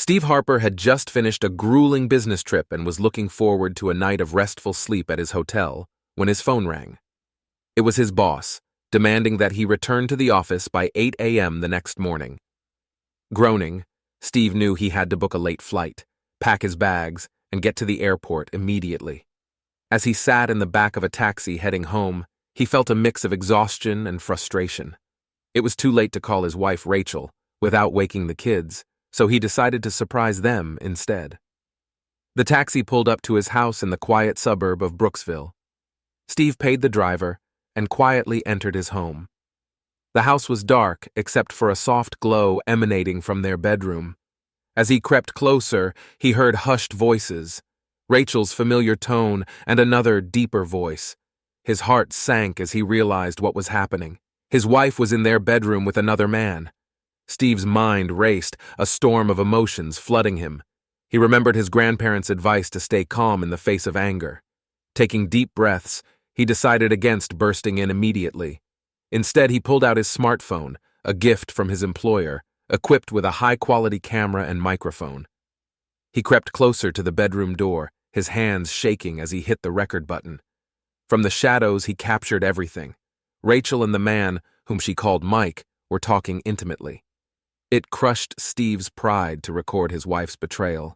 Steve Harper had just finished a grueling business trip and was looking forward to a night of restful sleep at his hotel when his phone rang. It was his boss, demanding that he return to the office by 8 a.m. the next morning. Groaning, Steve knew he had to book a late flight, pack his bags, and get to the airport immediately. As he sat in the back of a taxi heading home, he felt a mix of exhaustion and frustration. It was too late to call his wife Rachel without waking the kids, so he decided to surprise them instead. The taxi pulled up to his house in the quiet suburb of Brooksville. Steve paid the driver and quietly entered his home. The house was dark except for a soft glow emanating from their bedroom. As he crept closer, he heard hushed voices, Rachel's familiar tone and another deeper voice. His heart sank as he realized what was happening. His wife was in their bedroom with another man. Steve's mind raced, a storm of emotions flooding him. He remembered his grandparents' advice to stay calm in the face of anger. Taking deep breaths, he decided against bursting in immediately. Instead, he pulled out his smartphone, a gift from his employer, equipped with a high-quality camera and microphone. He crept closer to the bedroom door, his hands shaking as he hit the record button. From the shadows, he captured everything. Rachel and the man, whom she called Mike, were talking intimately. It crushed Steve's pride to record his wife's betrayal,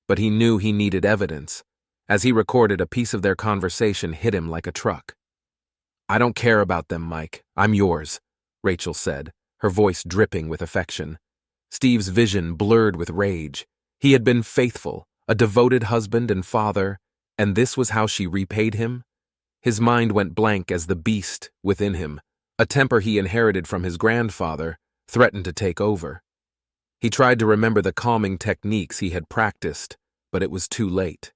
but he knew he needed evidence. As he recorded, a piece of their conversation hit him like a truck. "I don't care about them, Mike. I'm yours," Rachel said, her voice dripping with affection. Steve's vision blurred with rage. He had been faithful, a devoted husband and father, and this was how she repaid him? His mind went blank as the beast within him, a temper he inherited from his grandfather, threatened to take over. He tried to remember the calming techniques he had practiced, but it was too late.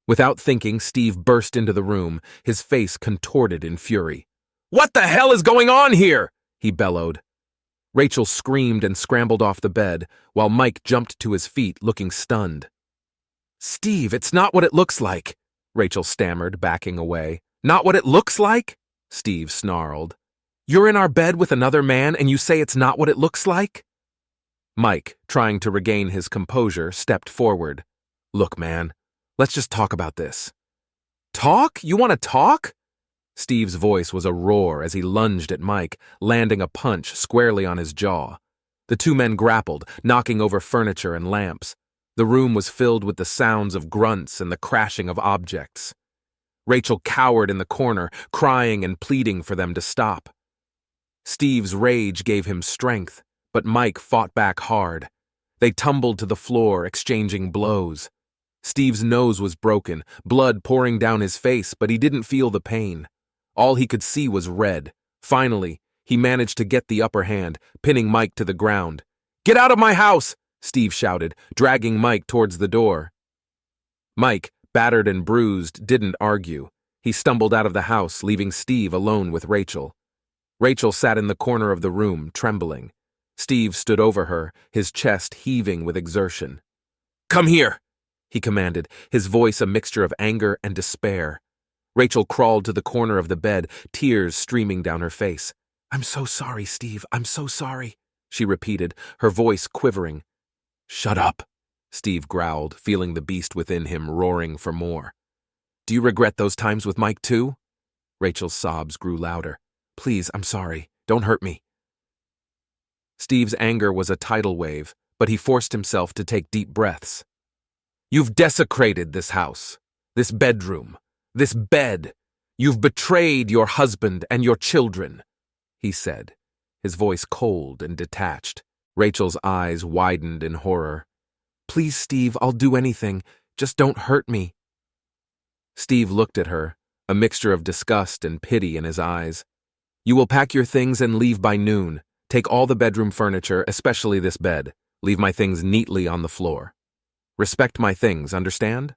Without thinking, Steve burst into the room, his face contorted in fury. "What the hell is going on here?" he bellowed. Rachel screamed and scrambled off the bed, while Mike jumped to his feet, looking stunned. "Steve, it's not what it looks like," Rachel stammered, backing away. "Not what it looks like?" Steve snarled. "You're in our bed with another man and you say it's not what it looks like?" Mike, trying to regain his composure, stepped forward. "Look, man, let's just talk about this." "Talk? You want to talk?" Steve's voice was a roar as he lunged at Mike, landing a punch squarely on his jaw. The two men grappled, knocking over furniture and lamps. The room was filled with the sounds of grunts and the crashing of objects. Rachel cowered in the corner, crying and pleading for them to stop. Steve's rage gave him strength, but Mike fought back hard. They tumbled to the floor, exchanging blows. Steve's nose was broken, blood pouring down his face, but he didn't feel the pain. All he could see was red. Finally, he managed to get the upper hand, pinning Mike to the ground. "Get out of my house!" Steve shouted, dragging Mike towards the door. Mike, battered and bruised, didn't argue. He stumbled out of the house, leaving Steve alone with Rachel. Rachel sat in the corner of the room, trembling. Steve stood over her, his chest heaving with exertion. "Come here!" he commanded, his voice a mixture of anger and despair. Rachel crawled to the corner of the bed, tears streaming down her face. "I'm so sorry, Steve. I'm so sorry," she repeated, her voice quivering. "Shut up," Steve growled, feeling the beast within him roaring for more. "Do you regret those times with Mike too?" Rachel's sobs grew louder. "Please, I'm sorry. Don't hurt me." Steve's anger was a tidal wave, but he forced himself to take deep breaths. "You've desecrated this house, this bedroom, this bed. You've betrayed your husband and your children," he said, his voice cold and detached. Rachel's eyes widened in horror. "Please, Steve, I'll do anything. Just don't hurt me." Steve looked at her, a mixture of disgust and pity in his eyes. "You will pack your things and leave by noon. Take all the bedroom furniture, especially this bed. Leave my things neatly on the floor. Respect my things, understand?"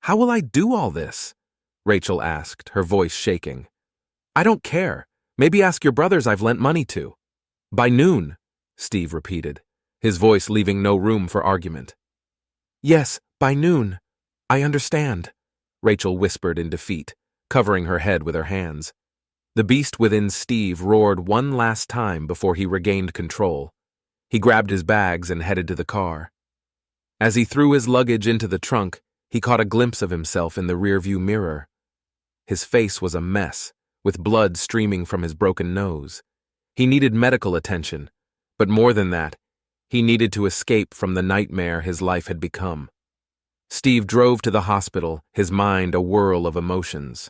"How will I do all this?" Rachel asked, her voice shaking. "I don't care. Maybe ask your brothers I've lent money to." "By noon," Steve repeated, his voice leaving no room for argument. "Yes, by noon. I understand," Rachel whispered in defeat, covering her head with her hands. The beast within Steve roared one last time before he regained control. He grabbed his bags and headed to the car. As he threw his luggage into the trunk, he caught a glimpse of himself in the rearview mirror. His face was a mess, with blood streaming from his broken nose. He needed medical attention, but more than that, he needed to escape from the nightmare his life had become. Steve drove to the hospital, his mind a whirl of emotions.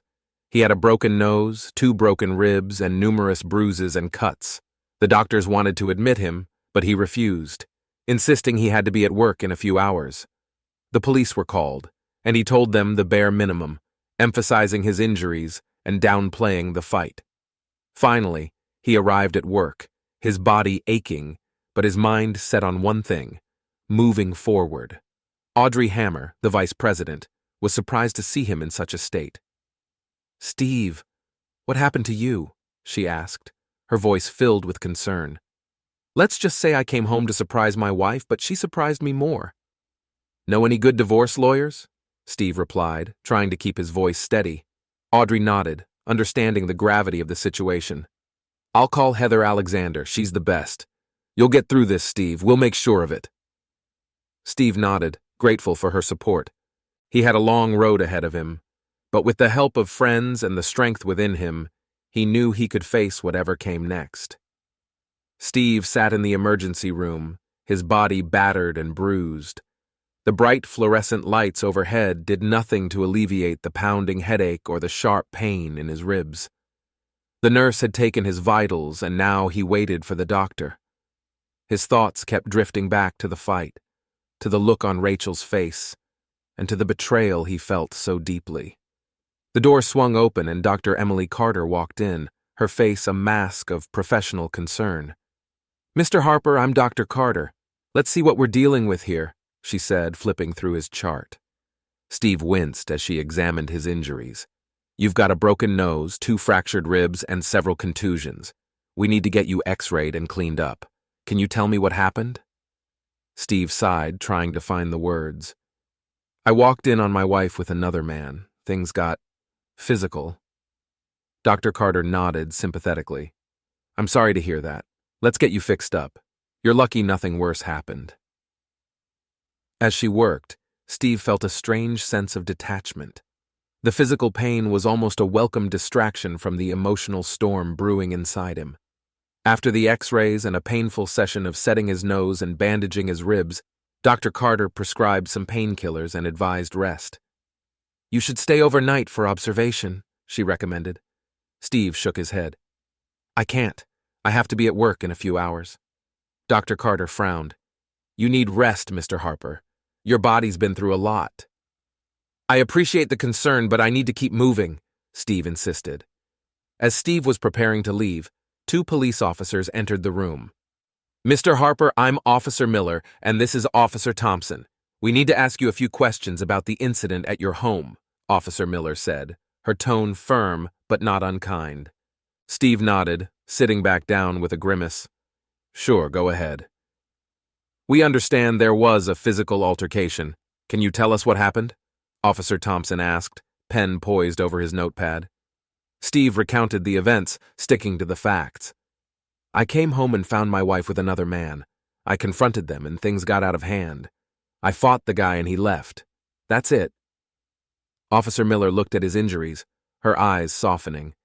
He had a broken nose, 2 broken ribs, and numerous bruises and cuts. The doctors wanted to admit him, but he refused, insisting he had to be at work in a few hours. The police were called, and he told them the bare minimum, emphasizing his injuries and downplaying the fight. Finally, he arrived at work, his body aching, but his mind set on one thing: moving forward. Audrey Hammer, the vice president, was surprised to see him in such a state. "Steve, what happened to you?" she asked, her voice filled with concern. "Let's just say I came home to surprise my wife, but she surprised me more." "Know any good divorce lawyers?" Steve replied, trying to keep his voice steady. Audrey nodded, understanding the gravity of the situation. "I'll call Heather Alexander. She's the best. You'll get through this, Steve. We'll make sure of it." Steve nodded, grateful for her support. He had a long road ahead of him, but with the help of friends and the strength within him, he knew he could face whatever came next. Steve sat in the emergency room, his body battered and bruised. The bright fluorescent lights overhead did nothing to alleviate the pounding headache or the sharp pain in his ribs. The nurse had taken his vitals, and now he waited for the doctor. His thoughts kept drifting back to the fight, to the look on Rachel's face, and to the betrayal he felt so deeply. The door swung open and Dr. Emily Carter walked in, her face a mask of professional concern. "Mr. Harper, I'm Dr. Carter. Let's see what we're dealing with here," she said, flipping through his chart. Steve winced as she examined his injuries. "You've got a broken nose, 2 fractured ribs, and several contusions. We need to get you x-rayed and cleaned up. Can you tell me what happened?" Steve sighed, trying to find the words. "I walked in on my wife with another man. Things got physical." Dr. Carter nodded sympathetically. "I'm sorry to hear that. Let's get you fixed up. You're lucky nothing worse happened." As she worked, Steve felt a strange sense of detachment. The physical pain was almost a welcome distraction from the emotional storm brewing inside him. After the x-rays and a painful session of setting his nose and bandaging his ribs, Dr. Carter prescribed some painkillers and advised rest. "You should stay overnight for observation," she recommended. Steve shook his head. "I can't. I have to be at work in a few hours." Dr. Carter frowned. "You need rest, Mr. Harper. Your body's been through a lot." "I appreciate the concern, but I need to keep moving," Steve insisted. As Steve was preparing to leave, 2 police officers entered the room. "Mr. Harper, I'm Officer Miller, and this is Officer Thompson. We need to ask you a few questions about the incident at your home," Officer Miller said, her tone firm but not unkind. Steve nodded, sitting back down with a grimace. "Sure, go ahead." "We understand there was a physical altercation. Can you tell us what happened?" Officer Thompson asked, pen poised over his notepad. Steve recounted the events, sticking to the facts. "I came home and found my wife with another man. I confronted them and things got out of hand. I fought the guy and he left. That's it." Officer Miller looked at his injuries, her eyes softening.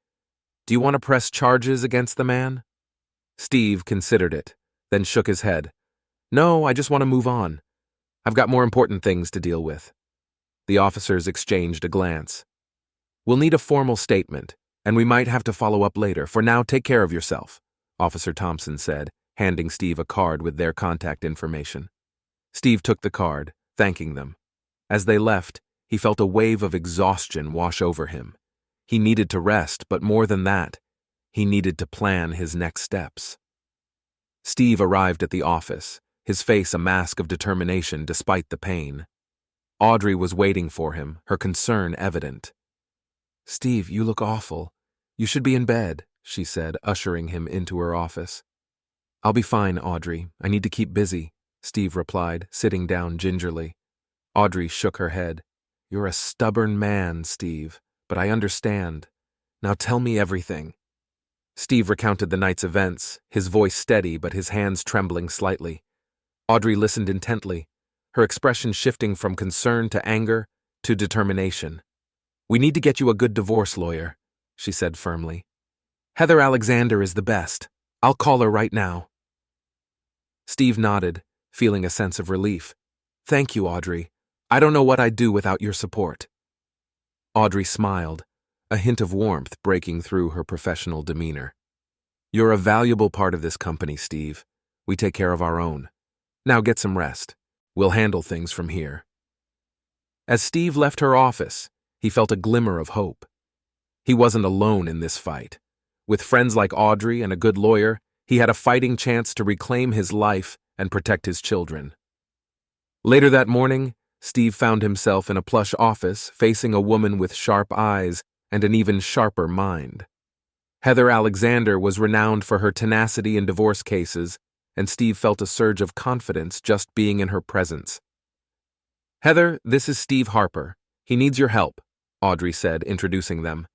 "Do you want to press charges against the man?" Steve considered it, then shook his head. "No, I just want to move on. I've got more important things to deal with." The officers exchanged a glance. "We'll need a formal statement, and we might have to follow up later. For now, take care of yourself," Officer Thompson said, handing Steve a card with their contact information. Steve took the card, thanking them. As they left, he felt a wave of exhaustion wash over him. He needed to rest, but more than that, he needed to plan his next steps. Steve arrived at the office, his face a mask of determination despite the pain. Audrey was waiting for him, her concern evident. "Steve, you look awful. You should be in bed," she said, ushering him into her office. "I'll be fine, Audrey. I need to keep busy," Steve replied, sitting down gingerly. Audrey shook her head. "You're a stubborn man, Steve, but I understand. Now tell me everything." Steve recounted the night's events, his voice steady but his hands trembling slightly. Audrey listened intently, her expression shifting from concern to anger to determination. "We need to get you a good divorce lawyer," she said firmly. "Heather Alexander is the best. I'll call her right now." Steve nodded, feeling a sense of relief. "Thank you, Audrey. I don't know what I'd do without your support." Audrey smiled, a hint of warmth breaking through her professional demeanor. "You're a valuable part of this company, Steve. We take care of our own. Now get some rest. We'll handle things from here." As Steve left her office, he felt a glimmer of hope. He wasn't alone in this fight. With friends like Audrey and a good lawyer, he had a fighting chance to reclaim his life and protect his children. Later that morning, Steve found himself in a plush office facing a woman with sharp eyes and an even sharper mind. Heather Alexander was renowned for her tenacity in divorce cases, and Steve felt a surge of confidence just being in her presence. "Heather, this is Steve Harper. He needs your help," Audrey said, introducing them.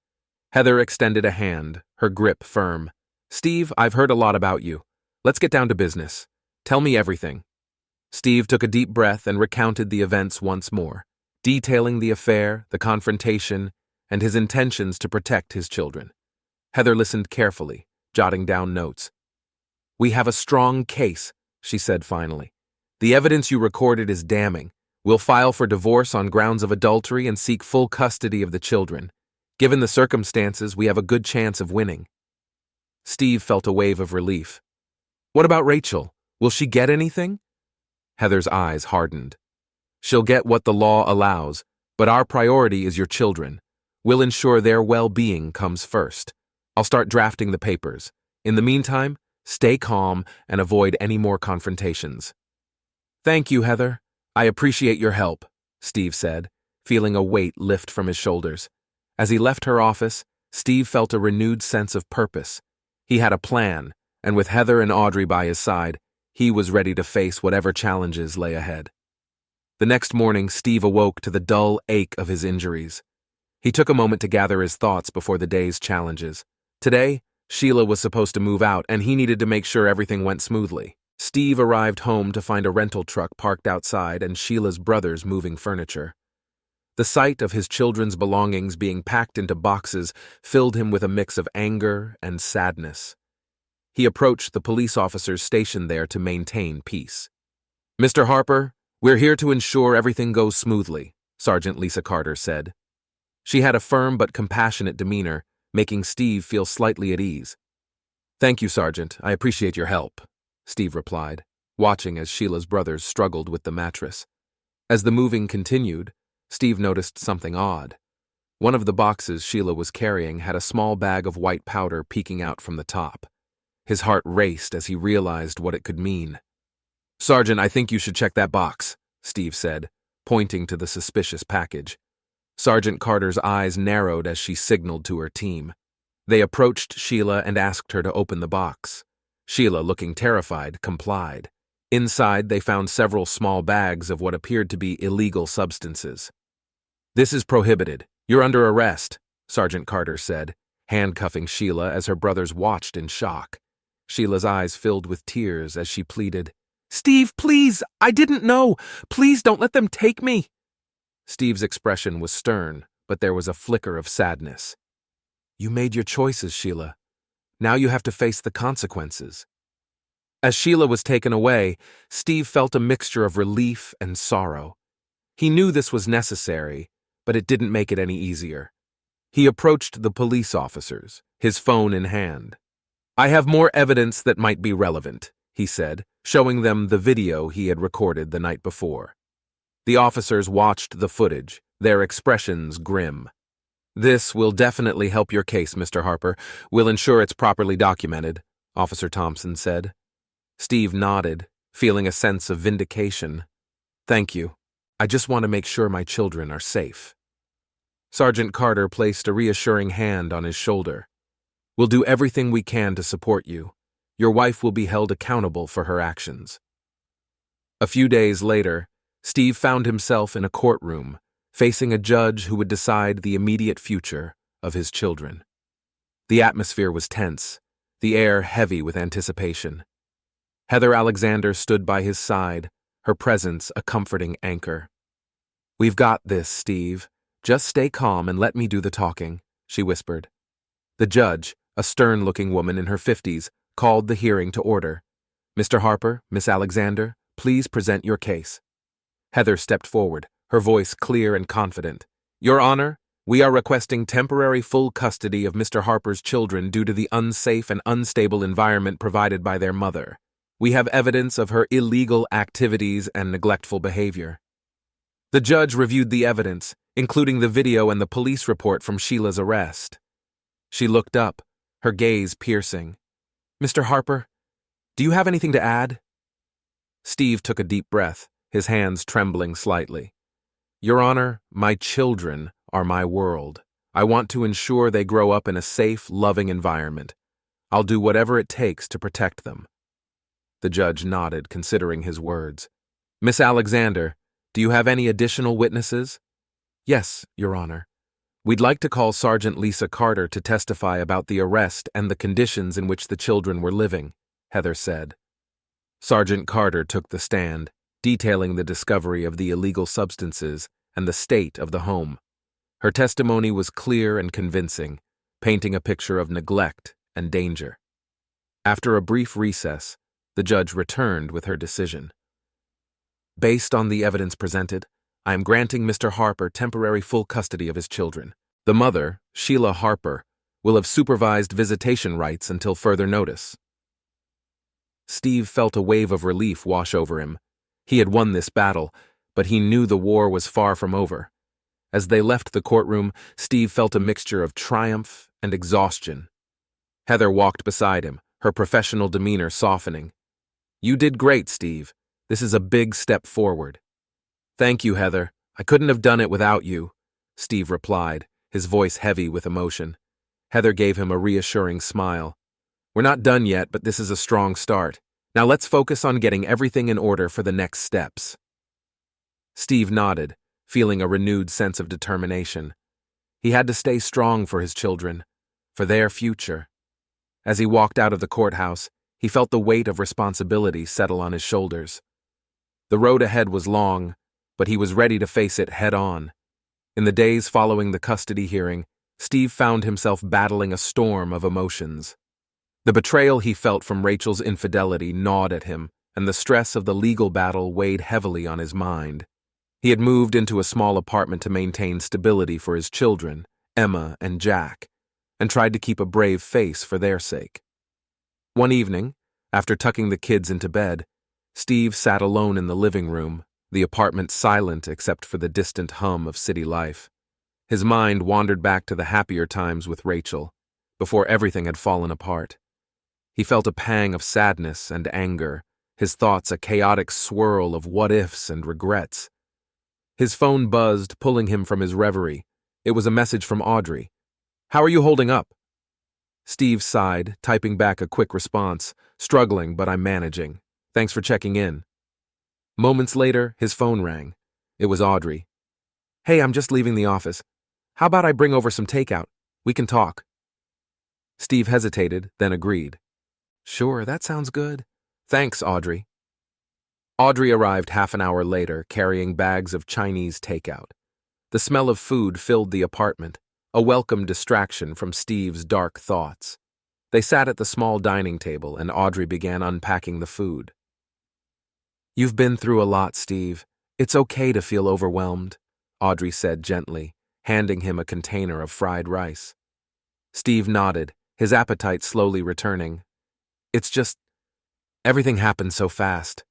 Heather extended a hand, her grip firm. "Steve, I've heard a lot about you. Let's get down to business. Tell me everything." Steve took a deep breath and recounted the events once more, detailing the affair, the confrontation, and his intentions to protect his children. Heather listened carefully, jotting down notes. "We have a strong case," she said finally. "The evidence you recorded is damning. We'll file for divorce on grounds of adultery and seek full custody of the children. Given the circumstances, we have a good chance of winning." Steve felt a wave of relief. "What about Rachel? Will she get anything?" Heather's eyes hardened. "She'll get what the law allows, but our priority is your children. We'll ensure their well-being comes first. I'll start drafting the papers. In the meantime, stay calm and avoid any more confrontations." "Thank you, Heather. I appreciate your help," Steve said, feeling a weight lift from his shoulders. As he left her office, Steve felt a renewed sense of purpose. He had a plan, and with Heather and Audrey by his side, he was ready to face whatever challenges lay ahead. The next morning, Steve awoke to the dull ache of his injuries. He took a moment to gather his thoughts before the day's challenges. Today, Sheila was supposed to move out, and he needed to make sure everything went smoothly. Steve arrived home to find a rental truck parked outside and Sheila's brothers moving furniture. The sight of his children's belongings being packed into boxes filled him with a mix of anger and sadness. He approached the police officers stationed there to maintain peace. "Mr. Harper, we're here to ensure everything goes smoothly," Sergeant Lisa Carter said. She had a firm but compassionate demeanor, making Steve feel slightly at ease. "Thank you, Sergeant. I appreciate your help," Steve replied, watching as Sheila's brothers struggled with the mattress. As the moving continued, Steve noticed something odd. One of the boxes Sheila was carrying had a small bag of white powder peeking out from the top. His heart raced as he realized what it could mean. "Sergeant, I think you should check that box," Steve said, pointing to the suspicious package. Sergeant Carter's eyes narrowed as she signaled to her team. They approached Sheila and asked her to open the box. Sheila, looking terrified, complied. Inside, they found several small bags of what appeared to be illegal substances. "This is prohibited. You're under arrest," Sergeant Carter said, handcuffing Sheila as her brothers watched in shock. Sheila's eyes filled with tears as she pleaded, "Steve, please! I didn't know! Please don't let them take me!" Steve's expression was stern, but there was a flicker of sadness. "You made your choices, Sheila. Now you have to face the consequences." As Sheila was taken away, Steve felt a mixture of relief and sorrow. He knew this was necessary, but it didn't make it any easier. He approached the police officers, his phone in hand. "I have more evidence that might be relevant," he said, showing them the video he had recorded the night before. The officers watched the footage, their expressions grim. "This will definitely help your case, Mr. Harper. We'll ensure it's properly documented," Officer Thompson said. Steve nodded, feeling a sense of vindication. "Thank you. I just want to make sure my children are safe." Sergeant Carter placed a reassuring hand on his shoulder. "We'll do everything we can to support you. Your wife will be held accountable for her actions." A few days later, Steve found himself in a courtroom, facing a judge who would decide the immediate future of his children. The atmosphere was tense, the air heavy with anticipation. Heather Alexander stood by his side, her presence a comforting anchor. "We've got this, Steve. Just stay calm and let me do the talking," she whispered. The judge, a stern-looking woman in her 50s, called the hearing to order. "Mr. Harper, Miss Alexander, please present your case." Heather stepped forward, her voice clear and confident. "Your Honor, we are requesting temporary full custody of Mr. Harper's children due to the unsafe and unstable environment provided by their mother. We have evidence of her illegal activities and neglectful behavior." The judge reviewed the evidence, including the video and the police report from Sheila's arrest. She looked up, her gaze piercing. "Mr. Harper, do you have anything to add?" Steve took a deep breath, his hands trembling slightly. "Your Honor, my children are my world. I want to ensure they grow up in a safe, loving environment. I'll do whatever it takes to protect them." The judge nodded, considering his words. "Miss Alexander, do you have any additional witnesses?" "Yes, Your Honor. We'd like to call Sergeant Lisa Carter to testify about the arrest and the conditions in which the children were living," Heather said. Sergeant Carter took the stand, detailing the discovery of the illegal substances and the state of the home. Her testimony was clear and convincing, painting a picture of neglect and danger. After a brief recess, the judge returned with her decision. "Based on the evidence presented, I am granting Mr. Harper temporary full custody of his children. The mother, Sheila Harper, will have supervised visitation rights until further notice." Steve felt a wave of relief wash over him. He had won this battle, but he knew the war was far from over. As they left the courtroom, Steve felt a mixture of triumph and exhaustion. Heather walked beside him, her professional demeanor softening. "You did great, Steve. This is a big step forward." "Thank you, Heather. I couldn't have done it without you," Steve replied, his voice heavy with emotion. Heather gave him a reassuring smile. "We're not done yet, but this is a strong start. Now let's focus on getting everything in order for the next steps." Steve nodded, feeling a renewed sense of determination. He had to stay strong for his children, for their future. As he walked out of the courthouse, he felt the weight of responsibility settle on his shoulders. The road ahead was long, but he was ready to face it head-on. In the days following the custody hearing, Steve found himself battling a storm of emotions. The betrayal he felt from Rachel's infidelity gnawed at him, and the stress of the legal battle weighed heavily on his mind. He had moved into a small apartment to maintain stability for his children, Emma and Jack, and tried to keep a brave face for their sake. One evening, after tucking the kids into bed, Steve sat alone in the living room, the apartment silent except for the distant hum of city life. His mind wandered back to the happier times with Rachel, before everything had fallen apart. He felt a pang of sadness and anger, his thoughts a chaotic swirl of what-ifs and regrets. His phone buzzed, pulling him from his reverie. It was a message from Audrey. "How are you holding up?" Steve sighed, typing back a quick response, struggling, but I'm managing. "Thanks for checking in." Moments later, his phone rang. It was Audrey. "Hey, I'm just leaving the office. How about I bring over some takeout? We can talk." Steve hesitated, then agreed. "Sure, that sounds good. Thanks, Audrey." Audrey arrived half an hour later, carrying bags of Chinese takeout. The smell of food filled the apartment, a welcome distraction from Steve's dark thoughts. They sat at the small dining table, and Audrey began unpacking the food. "You've been through a lot, Steve. It's okay to feel overwhelmed," Audrey said gently, handing him a container of fried rice. Steve nodded, his appetite slowly returning. "It's just, everything happened so fast.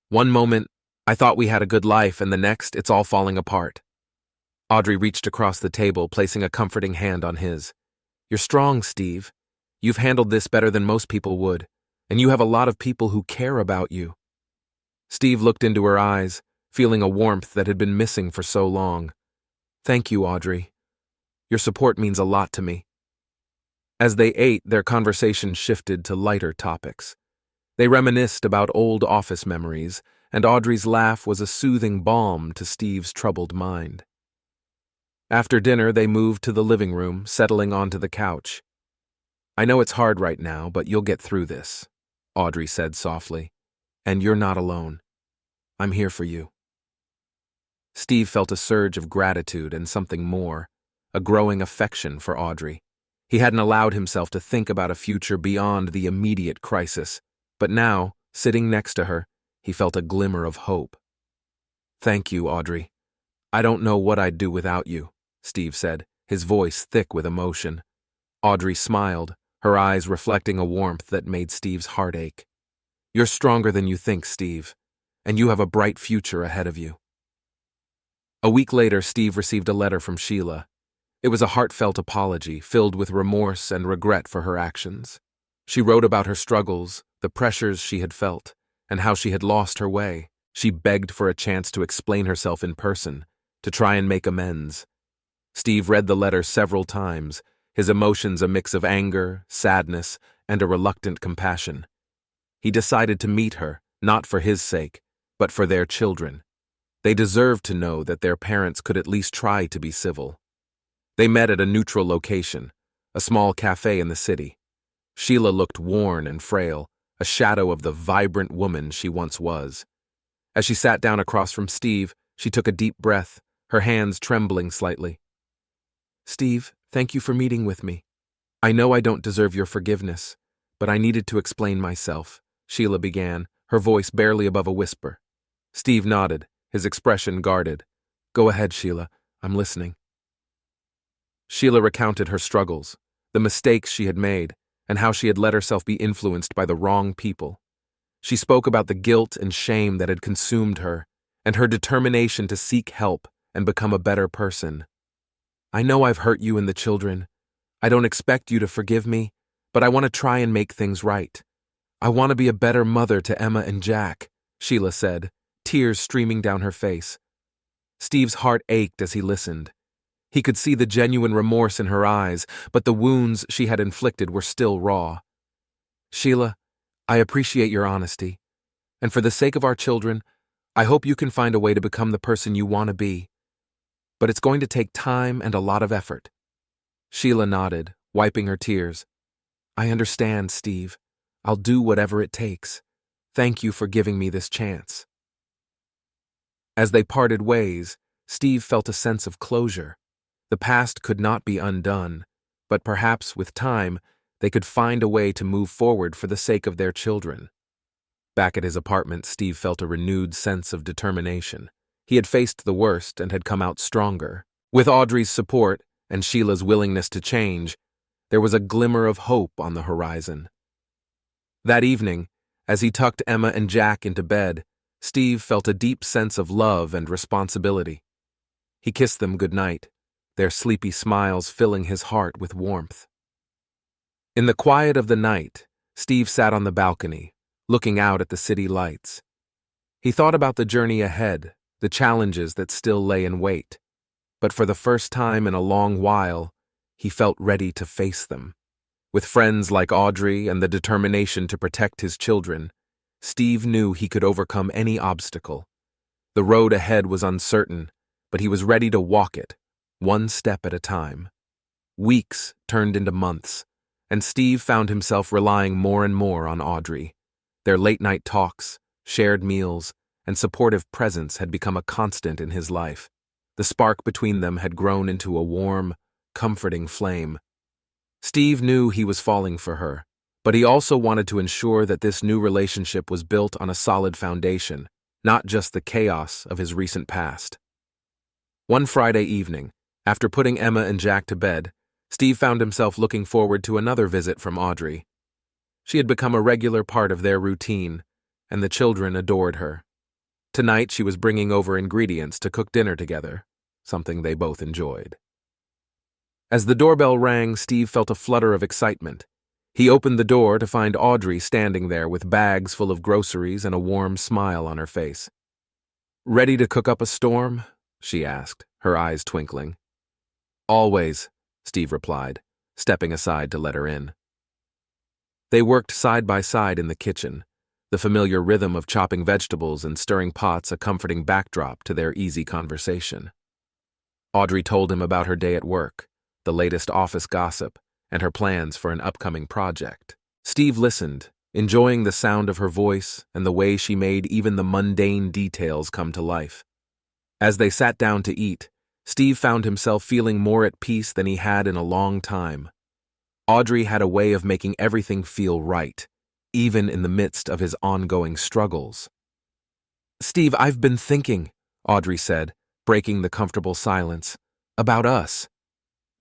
One moment, I thought we had a good life, and the next, it's all falling apart." Audrey reached across the table, placing a comforting hand on his. "You're strong, Steve. You've handled this better than most people would, and you have a lot of people who care about you." Steve looked into her eyes, feeling a warmth that had been missing for so long. "Thank you, Audrey. Your support means a lot to me." As they ate, their conversation shifted to lighter topics. They reminisced about old office memories, and Audrey's laugh was a soothing balm to Steve's troubled mind. After dinner, they moved to the living room, settling onto the couch. I know it's hard right now, but you'll get through this, Audrey said softly. And you're not alone. I'm here for you. Steve felt a surge of gratitude and something more, a growing affection for Audrey. He hadn't allowed himself to think about a future beyond the immediate crisis, but now, sitting next to her, he felt a glimmer of hope. Thank you, Audrey. I don't know what I'd do without you, Steve said, his voice thick with emotion. Audrey smiled, her eyes reflecting a warmth that made Steve's heart ache. You're stronger than you think, Steve, and you have a bright future ahead of you. A week later, Steve received a letter from Sheila. It was a heartfelt apology, filled with remorse and regret for her actions. She wrote about her struggles, the pressures she had felt, and how she had lost her way. She begged for a chance to explain herself in person, to try and make amends. Steve read the letter several times, his emotions a mix of anger, sadness, and a reluctant compassion. He decided to meet her, not for his sake, but for their children. They deserved to know that their parents could at least try to be civil. They met at a neutral location, a small cafe in the city. Sheila looked worn and frail, a shadow of the vibrant woman she once was. As she sat down across from Steve, she took a deep breath, her hands trembling slightly. Steve, thank you for meeting with me. I know I don't deserve your forgiveness, but I needed to explain myself, Sheila began, her voice barely above a whisper. Steve nodded, his expression guarded. Go ahead, Sheila, I'm listening. Sheila recounted her struggles, the mistakes she had made, and how she had let herself be influenced by the wrong people. She spoke about the guilt and shame that had consumed her, and her determination to seek help and become a better person. I know I've hurt you and the children. I don't expect you to forgive me, but I want to try and make things right. I want to be a better mother to Emma and Jack, Sheila said, tears streaming down her face. Steve's heart ached as he listened. He could see the genuine remorse in her eyes, but the wounds she had inflicted were still raw. Sheila, I appreciate your honesty, and for the sake of our children, I hope you can find a way to become the person you want to be. But it's going to take time and a lot of effort. Sheila nodded, wiping her tears. I understand, Steve. I'll do whatever it takes. Thank you for giving me this chance. As they parted ways, Steve felt a sense of closure. The past could not be undone, but perhaps with time, they could find a way to move forward for the sake of their children. Back at his apartment, Steve felt a renewed sense of determination. He had faced the worst and had come out stronger. With Audrey's support and Sheila's willingness to change, there was a glimmer of hope on the horizon. That evening, as he tucked Emma and Jack into bed, Steve felt a deep sense of love and responsibility. He kissed them goodnight, their sleepy smiles filling his heart with warmth. In the quiet of the night, Steve sat on the balcony, looking out at the city lights. He thought about the journey ahead, the challenges that still lay in wait. But for the first time in a long while, he felt ready to face them. With friends like Audrey and the determination to protect his children, Steve knew he could overcome any obstacle. The road ahead was uncertain, but he was ready to walk it, one step at a time. Weeks turned into months, and Steve found himself relying more and more on Audrey. Their late-night talks, shared meals, and supportive presence had become a constant in his life. The spark between them had grown into a warm, comforting flame. Steve knew he was falling for her, but he also wanted to ensure that this new relationship was built on a solid foundation, not just the chaos of his recent past. One Friday evening, after putting Emma and Jack to bed, Steve found himself looking forward to another visit from Audrey. She had become a regular part of their routine, and the children adored her. Tonight she was bringing over ingredients to cook dinner together, something they both enjoyed. As the doorbell rang, Steve felt a flutter of excitement. He opened the door to find Audrey standing there with bags full of groceries and a warm smile on her face. "Ready to cook up a storm?" she asked, her eyes twinkling. "Always," Steve replied, stepping aside to let her in. They worked side by side in the kitchen, the familiar rhythm of chopping vegetables and stirring pots a comforting backdrop to their easy conversation. Audrey told him about her day at work, the latest office gossip, and her plans for an upcoming project. Steve listened, enjoying the sound of her voice and the way she made even the mundane details come to life. As they sat down to eat, Steve found himself feeling more at peace than he had in a long time. Audrey had a way of making everything feel right, even in the midst of his ongoing struggles. "Steve, I've been thinking," Audrey said, breaking the comfortable silence, "about us."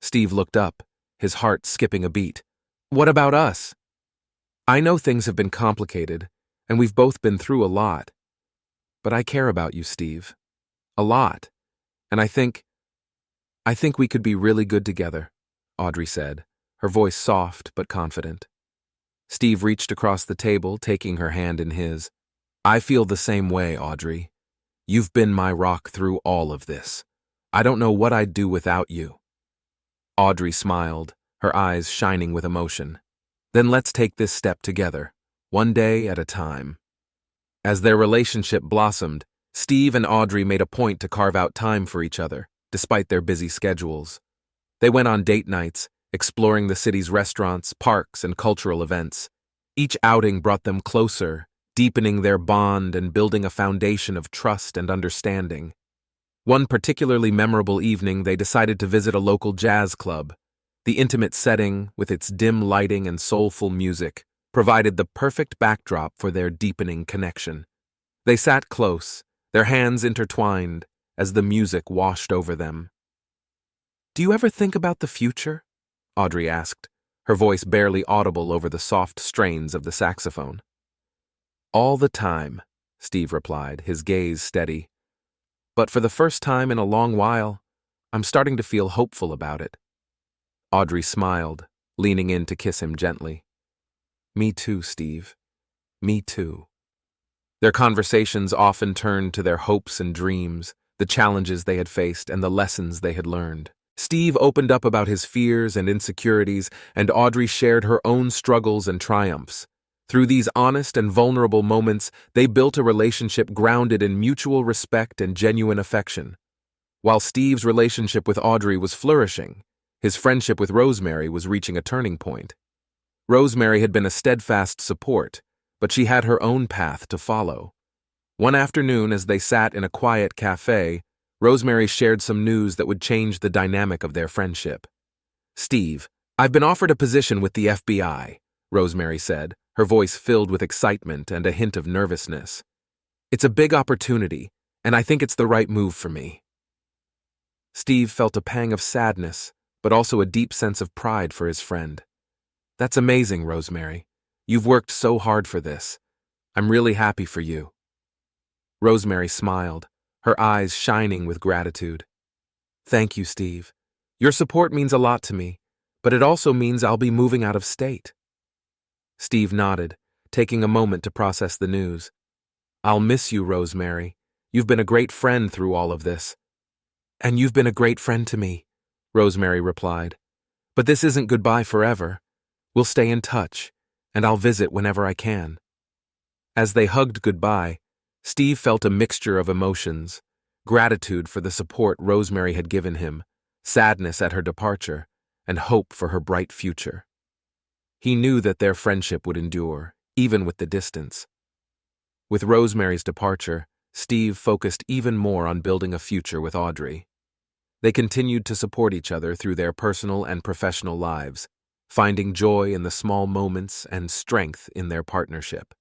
Steve looked up, his heart skipping a beat. "What about us?" "I know things have been complicated, and we've both been through a lot. But I care about you, Steve. A lot. And I think we could be really good together," Audrey said, her voice soft but confident. Steve reached across the table, taking her hand in his. "I feel the same way, Audrey. You've been my rock through all of this. I don't know what I'd do without you." Audrey smiled, her eyes shining with emotion. "Then let's take this step together, one day at a time." As their relationship blossomed, Steve and Audrey made a point to carve out time for each other, despite their busy schedules. They went on date nights, exploring the city's restaurants, parks, and cultural events. Each outing brought them closer, deepening their bond and building a foundation of trust and understanding. One particularly memorable evening, they decided to visit a local jazz club. The intimate setting, with its dim lighting and soulful music, provided the perfect backdrop for their deepening connection. They sat close, their hands intertwined, as the music washed over them. "Do you ever think about the future?" Audrey asked, her voice barely audible over the soft strains of the saxophone. "All the time," Steve replied, his gaze steady. "But for the first time in a long while, I'm starting to feel hopeful about it." Audrey smiled, leaning in to kiss him gently. "Me too, Steve. Me too." Their conversations often turned to their hopes and dreams, the challenges they had faced, and the lessons they had learned. Steve opened up about his fears and insecurities, and Audrey shared her own struggles and triumphs. Through these honest and vulnerable moments, they built a relationship grounded in mutual respect and genuine affection. While Steve's relationship with Audrey was flourishing, his friendship with Rosemary was reaching a turning point. Rosemary had been a steadfast support, but she had her own path to follow. One afternoon, as they sat in a quiet cafe, Rosemary shared some news that would change the dynamic of their friendship. "Steve, I've been offered a position with the FBI," Rosemary said, her voice filled with excitement and a hint of nervousness. "It's a big opportunity, and I think it's the right move for me." Steve felt a pang of sadness, but also a deep sense of pride for his friend. "That's amazing, Rosemary. You've worked so hard for this. I'm really happy for you." Rosemary smiled, her eyes shining with gratitude. "Thank you, Steve. Your support means a lot to me, but it also means I'll be moving out of state." Steve nodded, taking a moment to process the news. "I'll miss you, Rosemary. You've been a great friend through all of this." "And you've been a great friend to me," Rosemary replied. "But this isn't goodbye forever. We'll stay in touch, and I'll visit whenever I can." As they hugged goodbye, Steve felt a mixture of emotions: gratitude for the support Rosemary had given him, sadness at her departure, and hope for her bright future. He knew that their friendship would endure, even with the distance. With Rosemary's departure, Steve focused even more on building a future with Audrey. They continued to support each other through their personal and professional lives, finding joy in the small moments and strength in their partnership.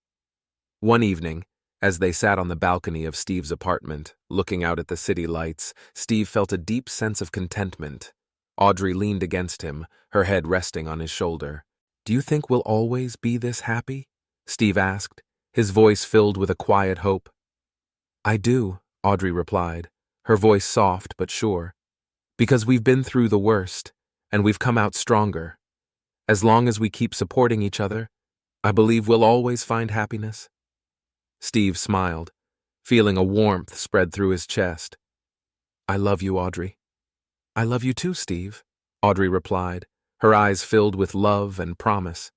One evening, as they sat on the balcony of Steve's apartment, looking out at the city lights, Steve felt a deep sense of contentment. Audrey leaned against him, her head resting on his shoulder. "Do you think we'll always be this happy?" Steve asked, his voice filled with a quiet hope. "I do," Audrey replied, her voice soft but sure. "Because we've been through the worst, and we've come out stronger. As long as we keep supporting each other, I believe we'll always find happiness." Steve smiled, feeling a warmth spread through his chest. "I love you, Audrey." "I love you too, Steve," Audrey replied, her eyes filled with love and promise.